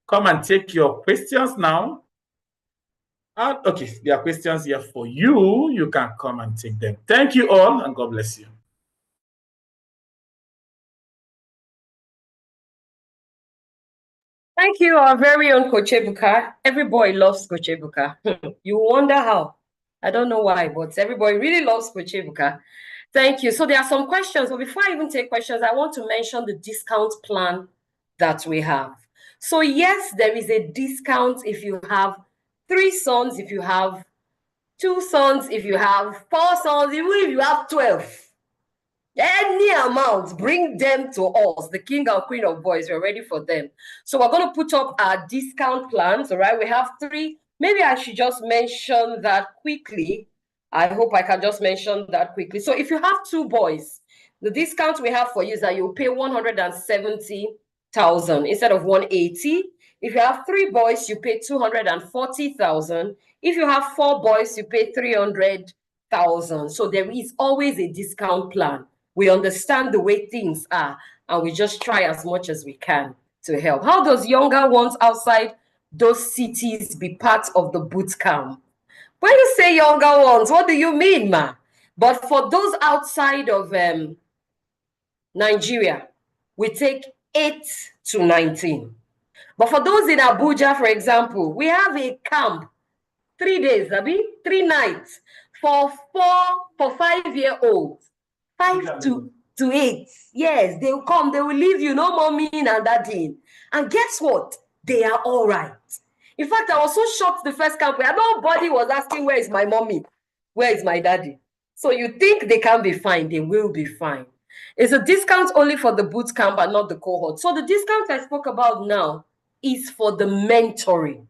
Speaker 2: come and take your questions now. And okay, there are questions here for you. You can come and take them. Thank you all, and God bless you.
Speaker 1: Thank you, our very own Coach Ebuka. Every boy loves Coach Ebuka. You wonder how. I don't know why, but everybody really loves Coach Ebuka. Thank you. So there are some questions, but before I even take questions, I want to mention the discount plan that we have. So yes, there is a discount if you have 3 sons, if you have 2 sons, if you have 4 sons, even if you have 12. Any amount, bring them to us, the king and queen of boys. We're ready for them. So we're going to put up our discount plans, all right? We have 3. Maybe I should just mention that quickly. I hope I can just mention that quickly. So if you have 2 boys, the discount we have for you is that you'll pay 170,000 instead of 180. If you have 3 boys, you pay 240,000. If you have 4 boys, you pay 300,000. So there is always a discount plan. We understand the way things are, and we just try as much as we can to help. How does younger ones outside those cities be part of the boot camp? When you say younger ones, what do you mean, ma? But for those outside of Nigeria, we take 8 to 19. But for those in Abuja, for example, we have a camp, 3 days, 3 nights for 5-year-olds. 5 to 8. Yes, they will come, they will leave you, no mommy and daddy. And guess what? They are all right. In fact, I was so shocked the first camp where nobody was asking, where is my mommy? Where is my daddy? So you think they can be fine, they will be fine. It's a discount only for the boot camp and not the cohort. So the discount I spoke about now is for the mentoring.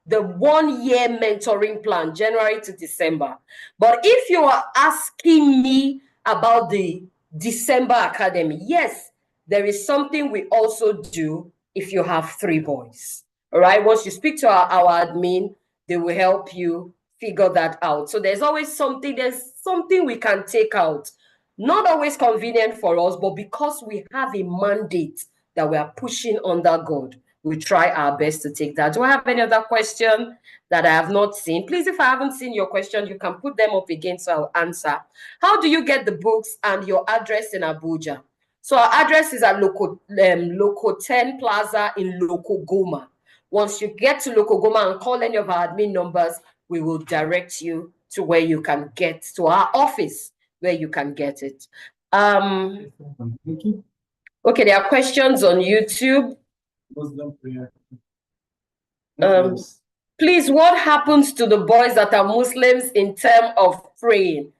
Speaker 1: The 1-year mentoring plan, January to December. But if you are asking me about the December Academy, yes, there is something we also do if you have 3 boys. All right, once you speak to our admin, they will help you figure that out. So there's something we can take out. Not always convenient for us, but because we have a mandate that we are pushing under God, we try our best to take that. Do I have any other question that I have not seen? Please, if I haven't seen your question, you can put them up again so I'll answer. How do you get the books and your address in Abuja? So our address is at Loco 10 Plaza in Lokogoma. Once you get to Lokogoma and call any of our admin numbers, we will direct you to where you can get to our office, where you can get it. Okay, there are questions on YouTube. Please, what happens to the boys that are Muslims in terms of praying?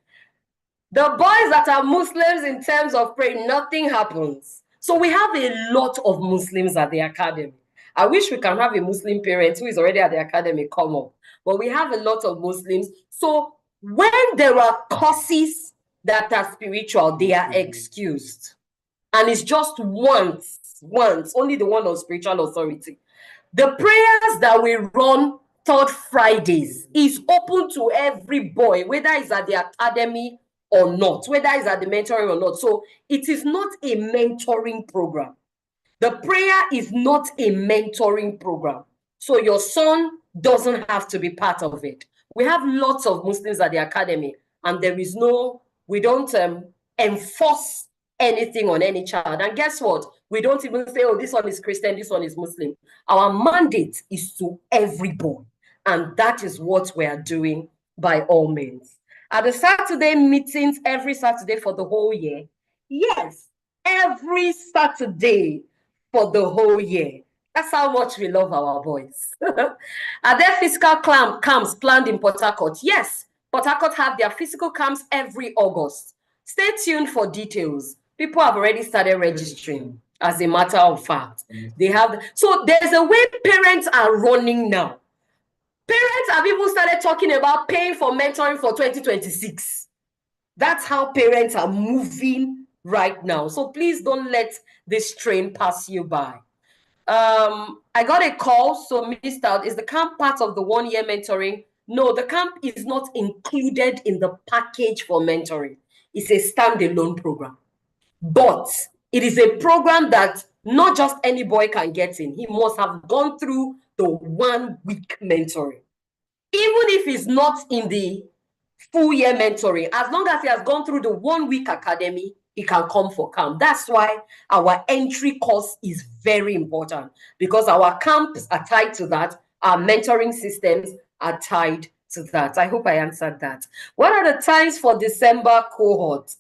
Speaker 1: The boys that are Muslims in terms of praying, nothing happens. So we have a lot of Muslims at the academy. I wish we can have a Muslim parent who is already at the academy come up. But we have a lot of Muslims. So when there are courses that are spiritual, they are excused. And it's just once, only the one on spiritual authority. The prayers that we run third Fridays is open to every boy, whether it's at the academy or not, whether it's at the mentoring or not. So it is not a mentoring program. The prayer is not a mentoring program. So your son doesn't have to be part of it. We have lots of Muslims at the academy, and there is no, we don't enforce anything on any child. And guess what? We don't even say, oh, this one is Christian, this one is Muslim. Our mandate is to every boy. And that is what we are doing by all means. At the Saturday meetings, every Saturday for the whole year. Yes, every Saturday for the whole year. That's how much we love our boys. Are there physical camps planned in Port Harcourt? Yes, Port Harcourt have their physical camps every August. Stay tuned for details. People have already started registering, as a matter of fact. They have. So there's a way parents are running now. Parents have even started talking about paying for mentoring for 2026. That's how parents are moving right now. So please don't let this train pass you by. I got a call, so missed out. Is the camp part of the 1 year mentoring? No, the camp is not included in the package for mentoring. It's a standalone program. But it is a program that not just any boy can get in. He must have gone through the 1 week mentoring. Even if he's not in the full year mentoring, as long as he has gone through the 1 week academy, he can come for camp. That's why our entry course is very important, because our camps are tied to that. Our mentoring systems are tied to that. I hope I answered that. What are the times for December cohort?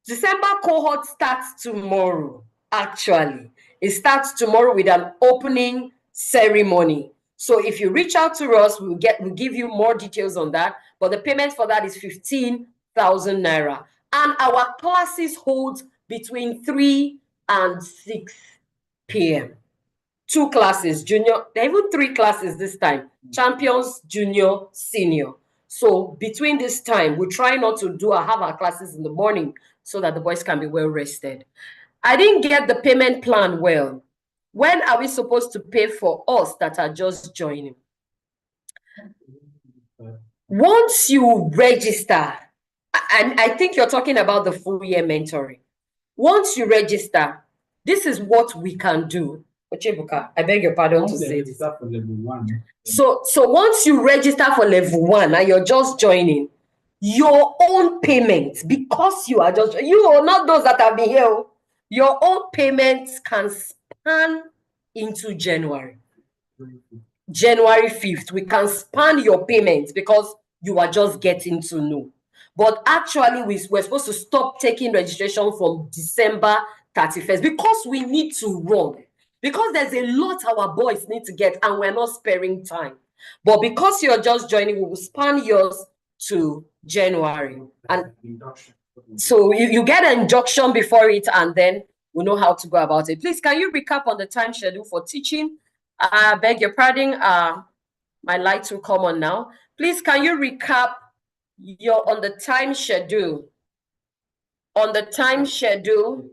Speaker 1: December cohort starts tomorrow, actually. It starts tomorrow with an opening ceremony. So if you reach out to us, we'll give you more details on that. But the payment for that is 15,000 naira. And our classes hold between 3 and 6 p.m. 2 classes, junior, there are even 3 classes this time, champions, junior, senior. So between this time, we try not to have our classes in the morning so that the boys can be well rested. I didn't get the payment plan well. When are we supposed to pay for us that are just joining? Once you register, and I think you're talking about the full year mentoring. Once you register, this is what we can do. Ochebuka, I beg your pardon to say this.
Speaker 3: For level 1.
Speaker 1: So once you register for level 1 and you're just joining, your own payment, because you are just, you are not those that have been here, your own payments can span into January. January 5th, we can span your payments because you are just getting to know. But actually, we're supposed to stop taking registration from December 31st because we need to run. Because there's a lot our boys need to get and we're not sparing time. But because you're just joining, we will span yours to January. And so you get an induction before it, and then we know how to go about it. Please, can you recap on the time schedule for teaching? I beg your pardon. My lights will come on now. Please, can you recap on the time schedule? On the time schedule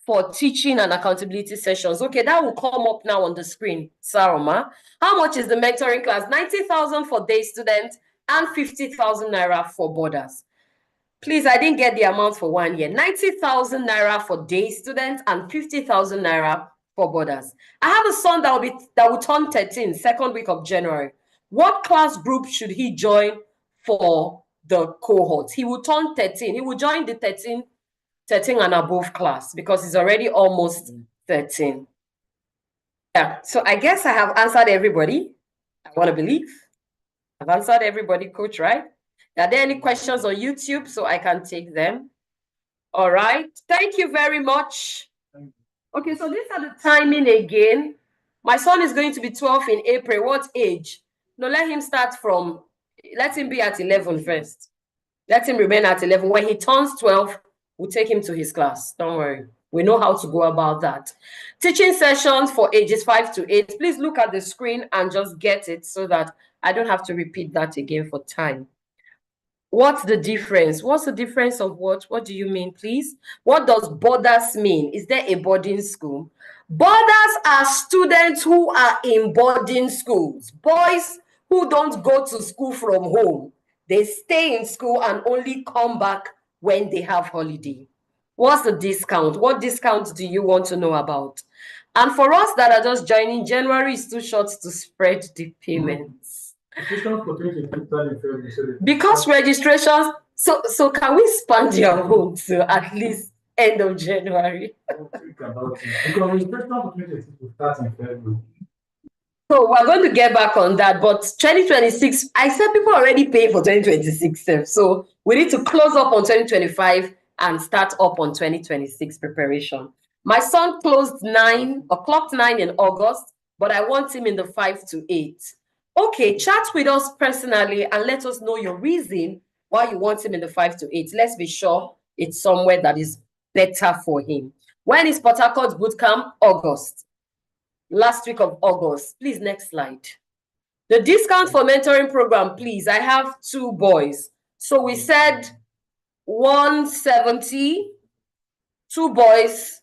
Speaker 1: for teaching and accountability sessions. Okay, that will come up now on the screen, Saroma. How much is the mentoring class? 90,000 for day students and 50,000 naira for boarders. Please, I didn't get the amount for 1 year. 90,000 naira for day students and 50,000 naira for boarders. I have a son that will turn 13, second week of January. What class group should he join for the cohort? He will turn 13. He will join the 13 and above class because he's already almost 13. Yeah, so I guess I have answered everybody. I want to believe I've answered everybody, Coach, right? Are there any questions on YouTube so I can take them? All right. Thank you very much. Okay, so these are the timing again. My son is going to be 12 in April. What age? No, let him start from, let him be at 11 first. Let him remain at 11. When he turns 12, we'll take him to his class. Don't worry. We know how to go about that. Teaching sessions for ages 5 to 8. Please look at the screen and just get it so that I don't have to repeat that again for time. What's the difference? What's the difference of what? What do you mean, please? What does boarders mean? Is there a boarding school? Boarders are students who are in boarding schools. Boys who don't go to school from home. They stay in school and only come back when they have holiday. What's the discount? What discounts do you want to know about? And for us that are just joining, January is too short to spread the payments. Because registrations, so can we expand your home to at least end of January?
Speaker 2: Because registration for 2026 will start in February.
Speaker 1: So we're going to get back on that, but 2026, I said people already pay for 2026, so we need to close up on 2025 and start up on 2026 preparation. My son clocked 9 in August, but I want him in the 5 to 8. Okay, chat with us personally and let us know your reason why you want him in the 5 to 8. Let's be sure it's somewhere that is better for him. When is Port Harcourt boot camp? August. Last week of August. Please, next slide. The discount for mentoring program, please. I have 2 boys. So we said 170. 2 boys.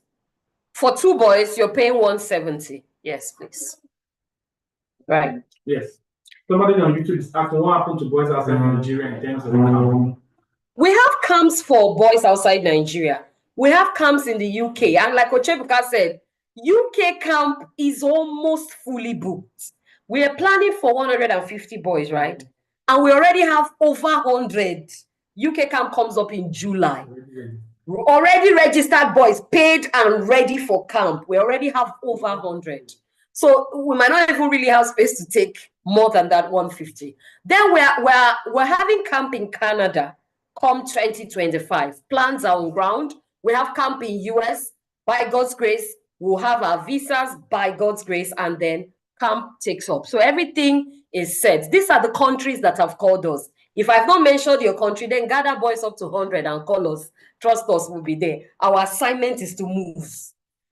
Speaker 1: For 2 boys, you're paying 170. Yes, please. Right.
Speaker 2: Yes. Somebody on YouTube is asking what happened to boys outside Nigeria in terms of camp.
Speaker 1: We have camps for boys outside Nigeria. We have camps in the UK. And like Ochebuka said, UK camp is almost fully booked. We are planning for 150 boys, right? And we already have over 100. UK camp comes up in July. Already registered boys, paid and ready for camp. We already have over 100. So we might not even really have space to take more than that 150. Then we're having camp in Canada come 2025. Plans are on ground. We have camp in US. By God's grace, we'll have our visas by God's grace, and then camp takes up. So everything is set. These are the countries that have called us. If I've not mentioned your country, then gather boys up to 100 and call us. Trust us, we'll be there. Our assignment is to move.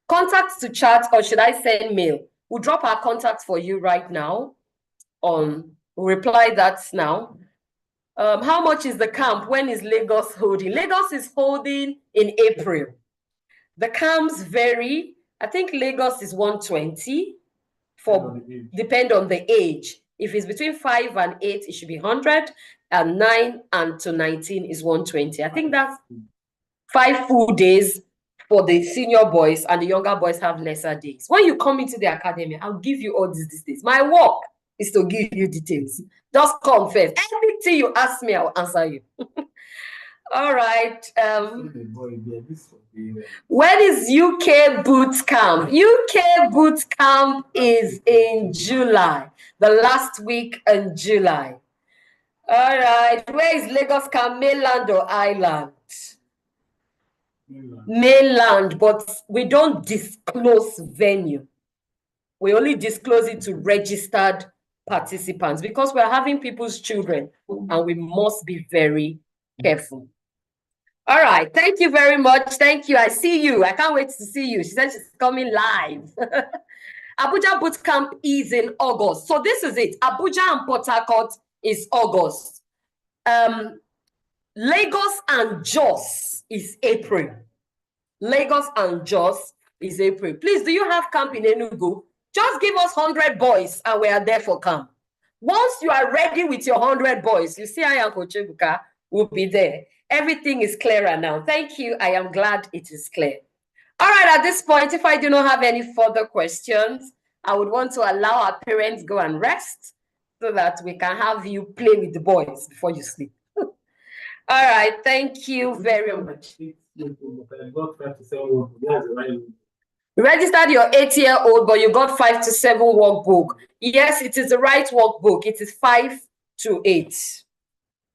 Speaker 1: Contacts to chat, or should I send mail? We'll drop our contacts for you right now. We'll reply that now. How much is the camp? When is Lagos holding? Lagos is holding in April. The camps vary. I think Lagos is 120 depend on the age. If it's between 5 and 8, it should be 100, and 9 and to 19 is 120. I think that's 5 full days for the senior boys, and the younger boys have lesser days. When you come into the academy, I'll give you all these details. My work is to give you details. Just come first. Anything you ask me, I'll answer you. All right. When is UK boot camp? UK boot camp is in July, the last week in July. All right. Where is Lagos camp? Mainland or island? Mainland, but we don't disclose venue. We only disclose it to registered participants because we're having people's children and we must be very careful. All right. Thank you very much. Thank you. I see you. I can't wait to see you. She said she's coming live. Abuja boot camp is in August. So this is it. Abuja and Port Harcourt is August. Lagos and Jos is April. Lagos and Jos is April. Please, do you have camp in Enugu? Just give us 100 boys and we are there for camp. Once you are ready with your 100 boys, you see I am Ochebuka will be there. Everything is clearer now. Thank you. I am glad it is clear. All right, at this point, if I do not have any further questions, I would want to allow our parents go and rest so that we can have you play with the boys before you sleep. All right, thank you very much. You registered your 8-year-old, but you got 5 to 7 workbook. Yes, it is the right workbook. It is 5 to 8.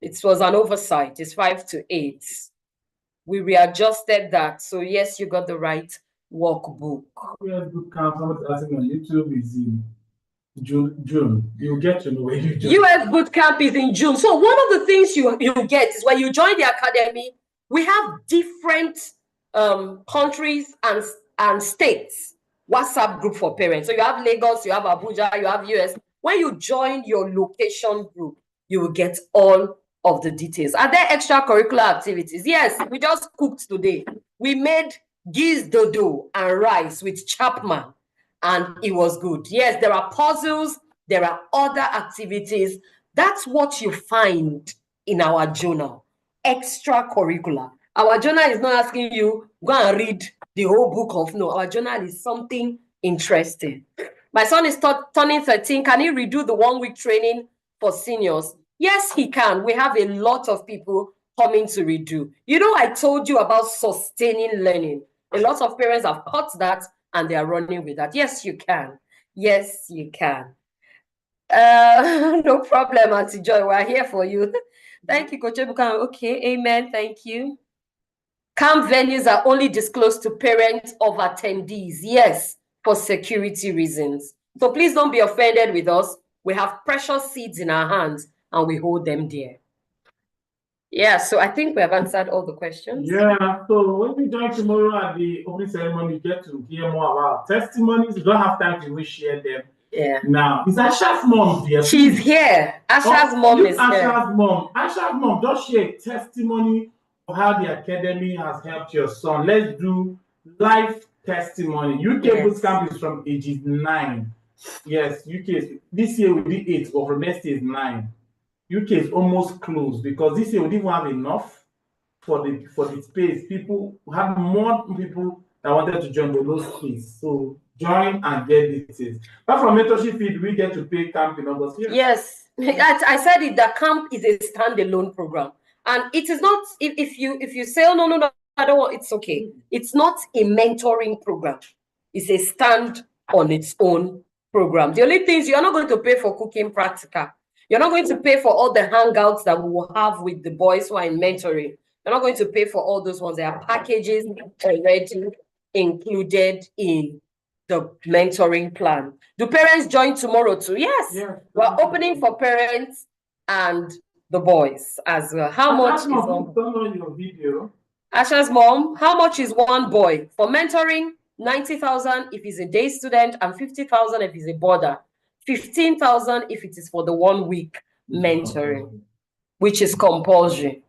Speaker 1: It was an oversight. It's 5 to 8. We readjusted that. So yes, you got the right workbook.
Speaker 2: US boot camp, somebody asking on YouTube is in June. You'll get to know when you join.
Speaker 1: US boot camp is in June. So one of the things you get is when you join the academy, we have different countries and states WhatsApp group for parents. So you have Lagos, you have Abuja, you have US. When you join your location group, you will get all of the details. Are there extracurricular activities? Yes, we just cooked today. We made geese dodo and rice with Chapman, and it was good. Yes, there are puzzles, there are other activities. That's what you find in our journal, extracurricular. Our journal is not asking you, go and read the whole book of, no, our journal is something interesting. My son is turning 13. Can he redo the 1-week training for seniors? Yes, he can. We have a lot of people coming to redo. You know, I told you about sustaining learning. A lot of parents have caught that and they are running with that. Yes, you can. Yes, you can. No problem, Auntie Joy. We're here for you. Thank you, Coach Ebuka. Okay, amen. Thank you. Camp venues are only disclosed to parents of attendees. Yes, for security reasons. So please don't be offended with us. We have precious seeds in our hands and we hold them dear. Yeah, so I think we have answered all the questions.
Speaker 2: Yeah, so when we join tomorrow at the opening ceremony, you get to hear more about testimonies. You don't have time to reshare them.
Speaker 1: Yeah.
Speaker 2: Now, is Asha's mom here?
Speaker 1: She's here. Asha's mom is here.
Speaker 2: Asha's mom, just share a testimony of how the academy has helped your son. Let's do live testimony. UK boot camp is from ages 9. Yes, UK is, this year will be 8, but from next year is 9. UK is almost closed because this year we didn't have enough for the space. People have more people that wanted to join, but no space. So join and get details. But from mentorship fee, do we get to pay camp in August?
Speaker 1: Yes. I said it. The camp is a standalone program, and it is not. If you say, oh, no, I don't want. It's okay. It's not a mentoring program. It's a stand on its own program. The only things, you're not going to pay for cooking practical. You're not going to pay for all the hangouts that we will have with the boys who are in mentoring. You're not going to pay for all those ones. There are packages already included in the mentoring plan. Do parents join tomorrow too? Yes. Yeah. We're opening for parents and the boys as well. How much is
Speaker 2: your video?
Speaker 1: Asha's mom, how much is one boy? For mentoring, 90,000 if he's a day student and 50,000 if he's a boarder. 15,000 if it is for the 1 week mentoring, which is compulsory.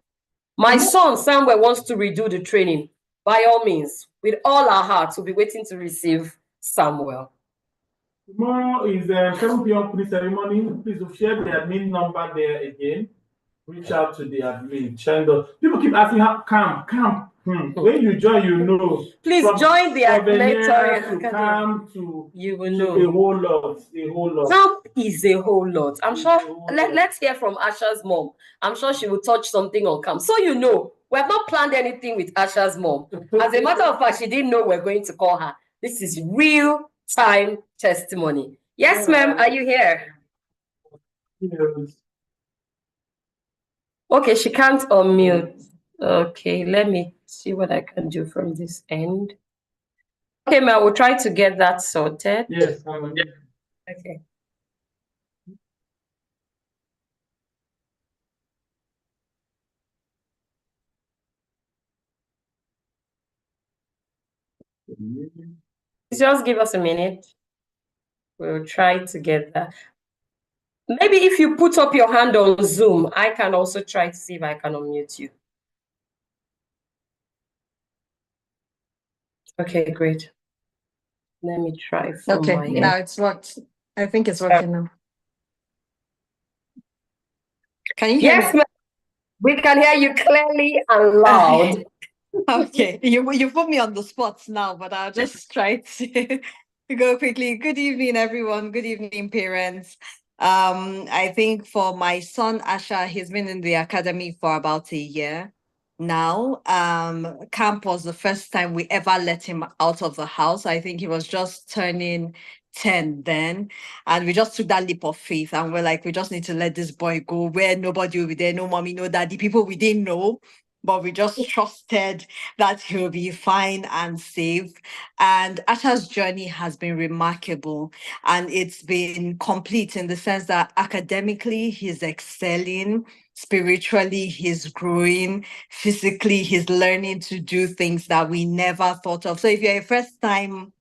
Speaker 1: My son Samuel wants to redo the training. By all means, with all our hearts, we'll be waiting to receive Samuel.
Speaker 2: Tomorrow is 7 p.m. pre-ceremony. Please share the admin number there again. Reach out to the admin. People keep asking how camp. When you join, you know.
Speaker 1: Please join the mentoring
Speaker 2: to camp to
Speaker 1: you will know
Speaker 2: a whole lot.
Speaker 1: Camp is a whole lot. I'm sure. Let's hear from Asha's mom. I'm sure she will touch something on camp. So you know, we have not planned anything with Asha's mom. As a matter of fact, she didn't know we're going to call her. This is real time testimony. Yes, ma'am. Are you here?
Speaker 2: Yes.
Speaker 1: Okay, she can't unmute. Okay, let me see what I can do from this end. Okay, ma'am, we'll try to get that sorted.
Speaker 2: Yes.
Speaker 1: Okay. Just give us a minute. We'll try to get that. Maybe if you put up your hand on Zoom, I can also try to see if I can unmute you. Okay, great. Let me try.
Speaker 3: Okay, now it's worked. I think it's working now. Can you hear me?
Speaker 1: Yes, we can hear you clearly and loud.
Speaker 3: Okay, you put me on the spot now, but I'll just try to go quickly. Good evening, everyone. Good evening, parents. I think for my son Asha, he's been in the academy for about a year now. Camp was the first time we ever let him out of the house. I think he was just turning 10 then, and we just took that leap of faith and we're like, we just need to let this boy go where nobody will be there, no mommy, no daddy, people we didn't know. but we just trusted that he'll be fine and safe. And Asha's journey has been remarkable, and it's been complete in the sense that academically he's excelling, spiritually he's growing, physically he's learning to do things that we never thought of. So if you're a first time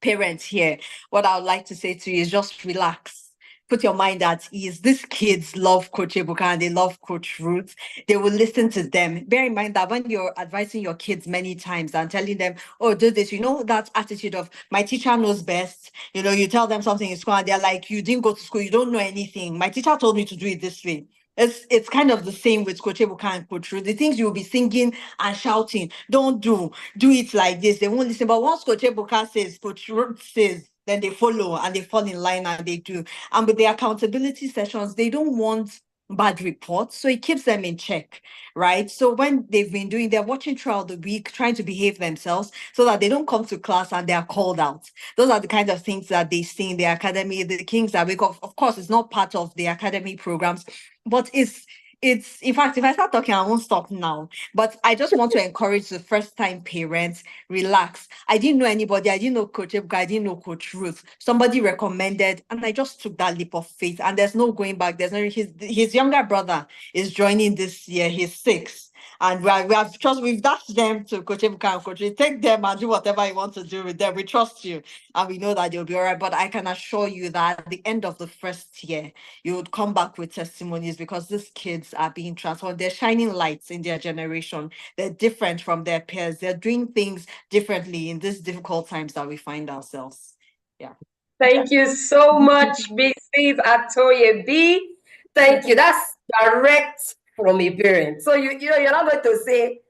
Speaker 3: parent here, what I would like to say to you is just relax. Put your mind at ease. These kids love Coach Ebuka and they love Coach Ruth. They will listen to them. Bear in mind that when you're advising your kids many times and telling them, oh, do this, that attitude of my teacher knows best. You tell them something in school and they're like, you didn't go to school, you don't know anything. My teacher told me to do it this way. It's kind of the same with Coach Ebuka and Coach Ruth. The things you will be singing and shouting, don't do it like this. They won't listen. But once Coach Ebuka says, Coach Ruth says, then they follow and they fall in line and they do. And with the accountability sessions, they don't want bad reports. So it keeps them in check, right? So when they're watching throughout the week, trying to behave themselves so that they don't come to class and they are called out. Those are the kind of things that they see in the academy. The Kings that wake up, of course, it's not part of the academy programs, but it's in fact, if I start talking, I won't stop now. But I just want to encourage the first-time parents, relax. I didn't know anybody. I didn't know Coach Ebuka. I didn't know Coach Ruth. Somebody recommended, and I just took that leap of faith. And there's no going back. His younger brother is joining this year. He's 6. And we've dashed them to Coach Ebuka and Coach Ruth. Take them and do whatever you want to do with them. We trust you. And we know that you'll be all right. But I can assure you that at the end of the first year, you would come back with testimonies because these kids are being transformed. They're shining lights in their generation. They're different from their peers. They're doing things differently in these difficult times that we find ourselves. Yeah.
Speaker 1: Thank you so much, Mrs. Atoye B. Thank you. That's direct from a parent. So you're not going to say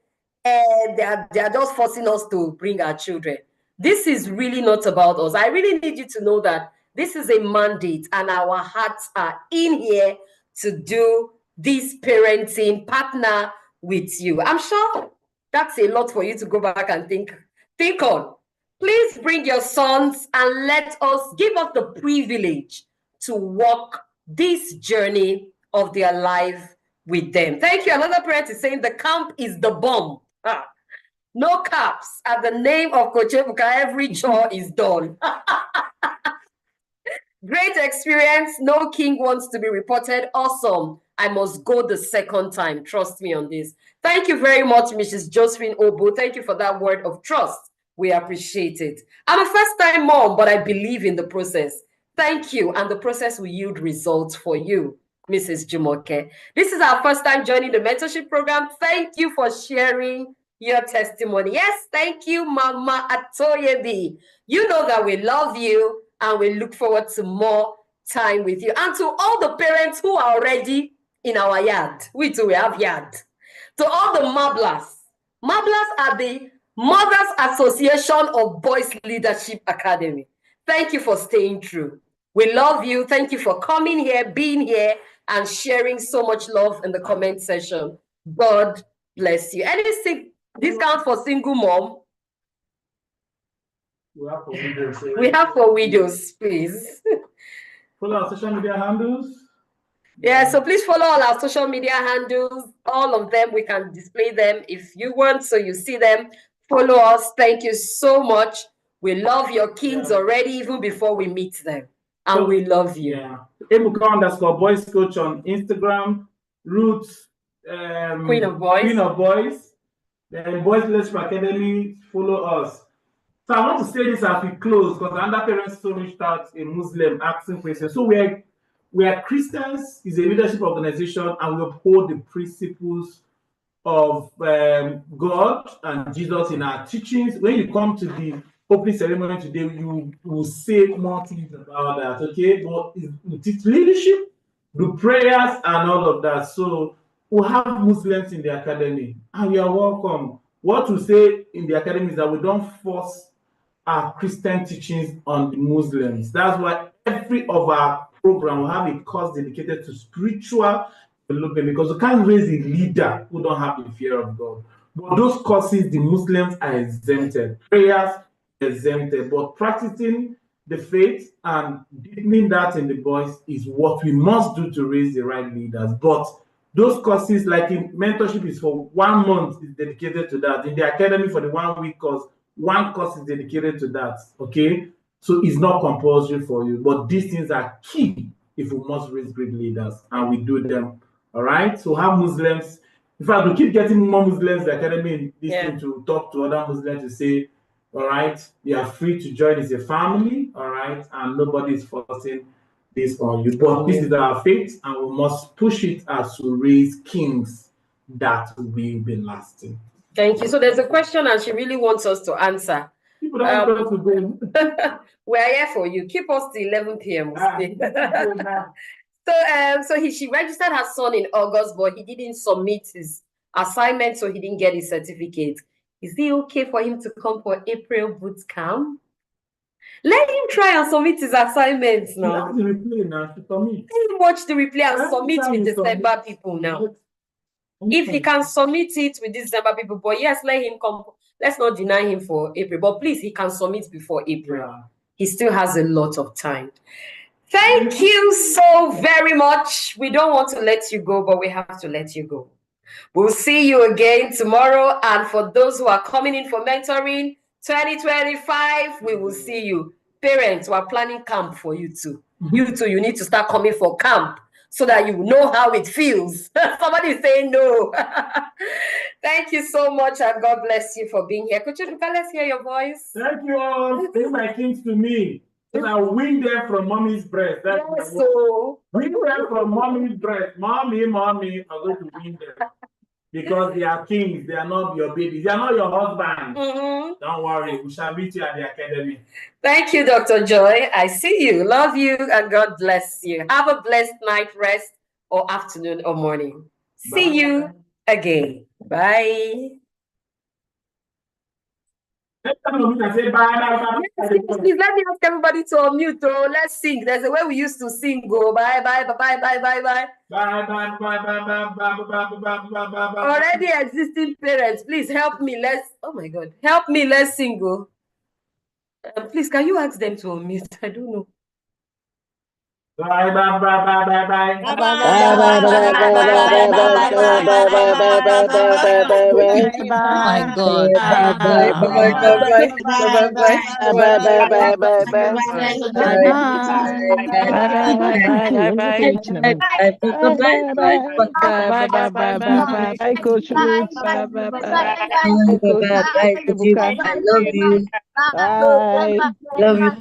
Speaker 1: they're just forcing us to bring our children. This is really not about us. I really need you to know that this is a mandate and our hearts are in here to do this parenting, partner with you. I'm sure that's a lot for you to go back and think on. Please bring your sons and let us give us the privilege to walk this journey of their life with them. Thank you. Another parent is saying the camp is the bomb. No caps. At the name of Coach Ebuka, every chore is done. Great experience. No king wants to be reported. Awesome. I must go the second time. Trust me on this. Thank you very much, Mrs. Josephine Obu. Thank you for that word of trust. We appreciate it. I'm a first-time mom, but I believe in the process. Thank you. And the process will yield results for you, Mrs. Jumoke. This is our first time joining the mentorship program. Thank you for sharing your testimony. Yes, thank you, Mama Atoyebi. You know that we love you and we look forward to more time with you. And to all the parents who are already in our yard, we too, we have yard. To all the Mablers are the Mothers Association of Boys Leadership Academy. Thank you for staying true. We love you. Thank you for coming here, being here, and sharing so much love in the comment section. God bless you. Any discount for single mom?
Speaker 2: We have for widows.
Speaker 1: We have for widows, please.
Speaker 2: Follow our social media handles.
Speaker 1: Yeah, so please follow all our social media handles. All of them, we can display them if you want, so you see them. Follow us. Thank you so much. We love your kings already, even before we meet them. And we love you.
Speaker 2: Yeah. Ebuka_boys coach on Instagram. Roots
Speaker 1: Queen of Boys.
Speaker 2: Then Boys Leadership Academy. Follow us. So I want to say this as we close because another parent still reached out, a Muslim, asking questions. So we are Christians, is a leadership organization, and we uphold the principles of God and Jesus in our teachings. When you come to the opening ceremony today, you will say more things about that, okay? But we teach leadership, do prayers, and all of that. So we have Muslims in the academy, and you are welcome. What we say in the academy is that we don't force our Christian teachings on the Muslims. That's why every of our program will have a course dedicated to spiritual development, because you can't raise a leader who don't have the fear of God. But those courses, the Muslims are exempted. Prayers exempted. But practicing the faith and deepening that in the boys is what we must do to raise the right leaders. But Those courses, like in mentorship, is for 1 month, is dedicated to that. In the academy, for the 1 week course, one course is dedicated to that. Okay, so it's not compulsory for you, but these things are key if we must raise great leaders, and we do them. All right. So have Muslims. In fact, we keep getting more Muslims in the academy. This thing to talk to other Muslims to say, all right, you are free to join as a family. All right, and nobody is forcing this on you. But this is our faith, and we must push it as to raise kings that will be lasting.
Speaker 1: Thank you. So there's a question, and she really wants us to answer.
Speaker 2: People don't want us to go.
Speaker 1: We're here for you. Keep us till 11 p.m. She registered her son in August, but he didn't submit his assignment, so he didn't get his certificate. Is it okay for him to come for April boot camp? Let him try and submit his assignments now.
Speaker 2: The replay now to submit.
Speaker 1: Let him watch the replay and submit with December people now. If he can submit it with December people, but yes, let him come. Let's not deny him for April, but please, he can submit before April. Yeah. He still has a lot of time. Thank you so very much. We don't want to let you go, but we have to let you go. We'll see you again tomorrow. And for those who are coming in for mentoring 2025, we will see you. Parents, we're planning camp for you too. You too, you need to start coming for camp so that you know how it feels. Somebody is saying no. Thank you so much, and God bless you for being here. Coach Ebuka, let's hear your voice.
Speaker 2: Thank you all. Bring my kings to me. So I win them from mommy's breast. That's
Speaker 1: yes, so
Speaker 2: win them from mommy's breast. Mommy, I'm going to win them. Because they are kings, they are not your babies, they are not your husband. Don't worry, we shall meet you at the academy.
Speaker 1: Thank you, Dr. Joy. I see you, love you, and God bless you. Have a blessed night rest, or afternoon, or morning. Bye. See you again. Bye.
Speaker 2: Yes,
Speaker 1: please let me ask everybody to unmute. Let's sing. There's a way we used to sing. Go bye bye bye bye bye bye bye.
Speaker 2: Bye bye bye bye bye bye bye bye.
Speaker 1: Already existing parents, please help me. Oh my God, help me. Let's sing. Go. Please, can you ask them to unmute? I don't know.
Speaker 2: Bye bye bye bye bye bye.
Speaker 4: Bye bye bye bye bye bye bye. Oh my God.
Speaker 5: Bye bye bye bye bye bye bye bye bye. Bye, Coach Ruth. Bye bye bye. I love you. Bye. Love you.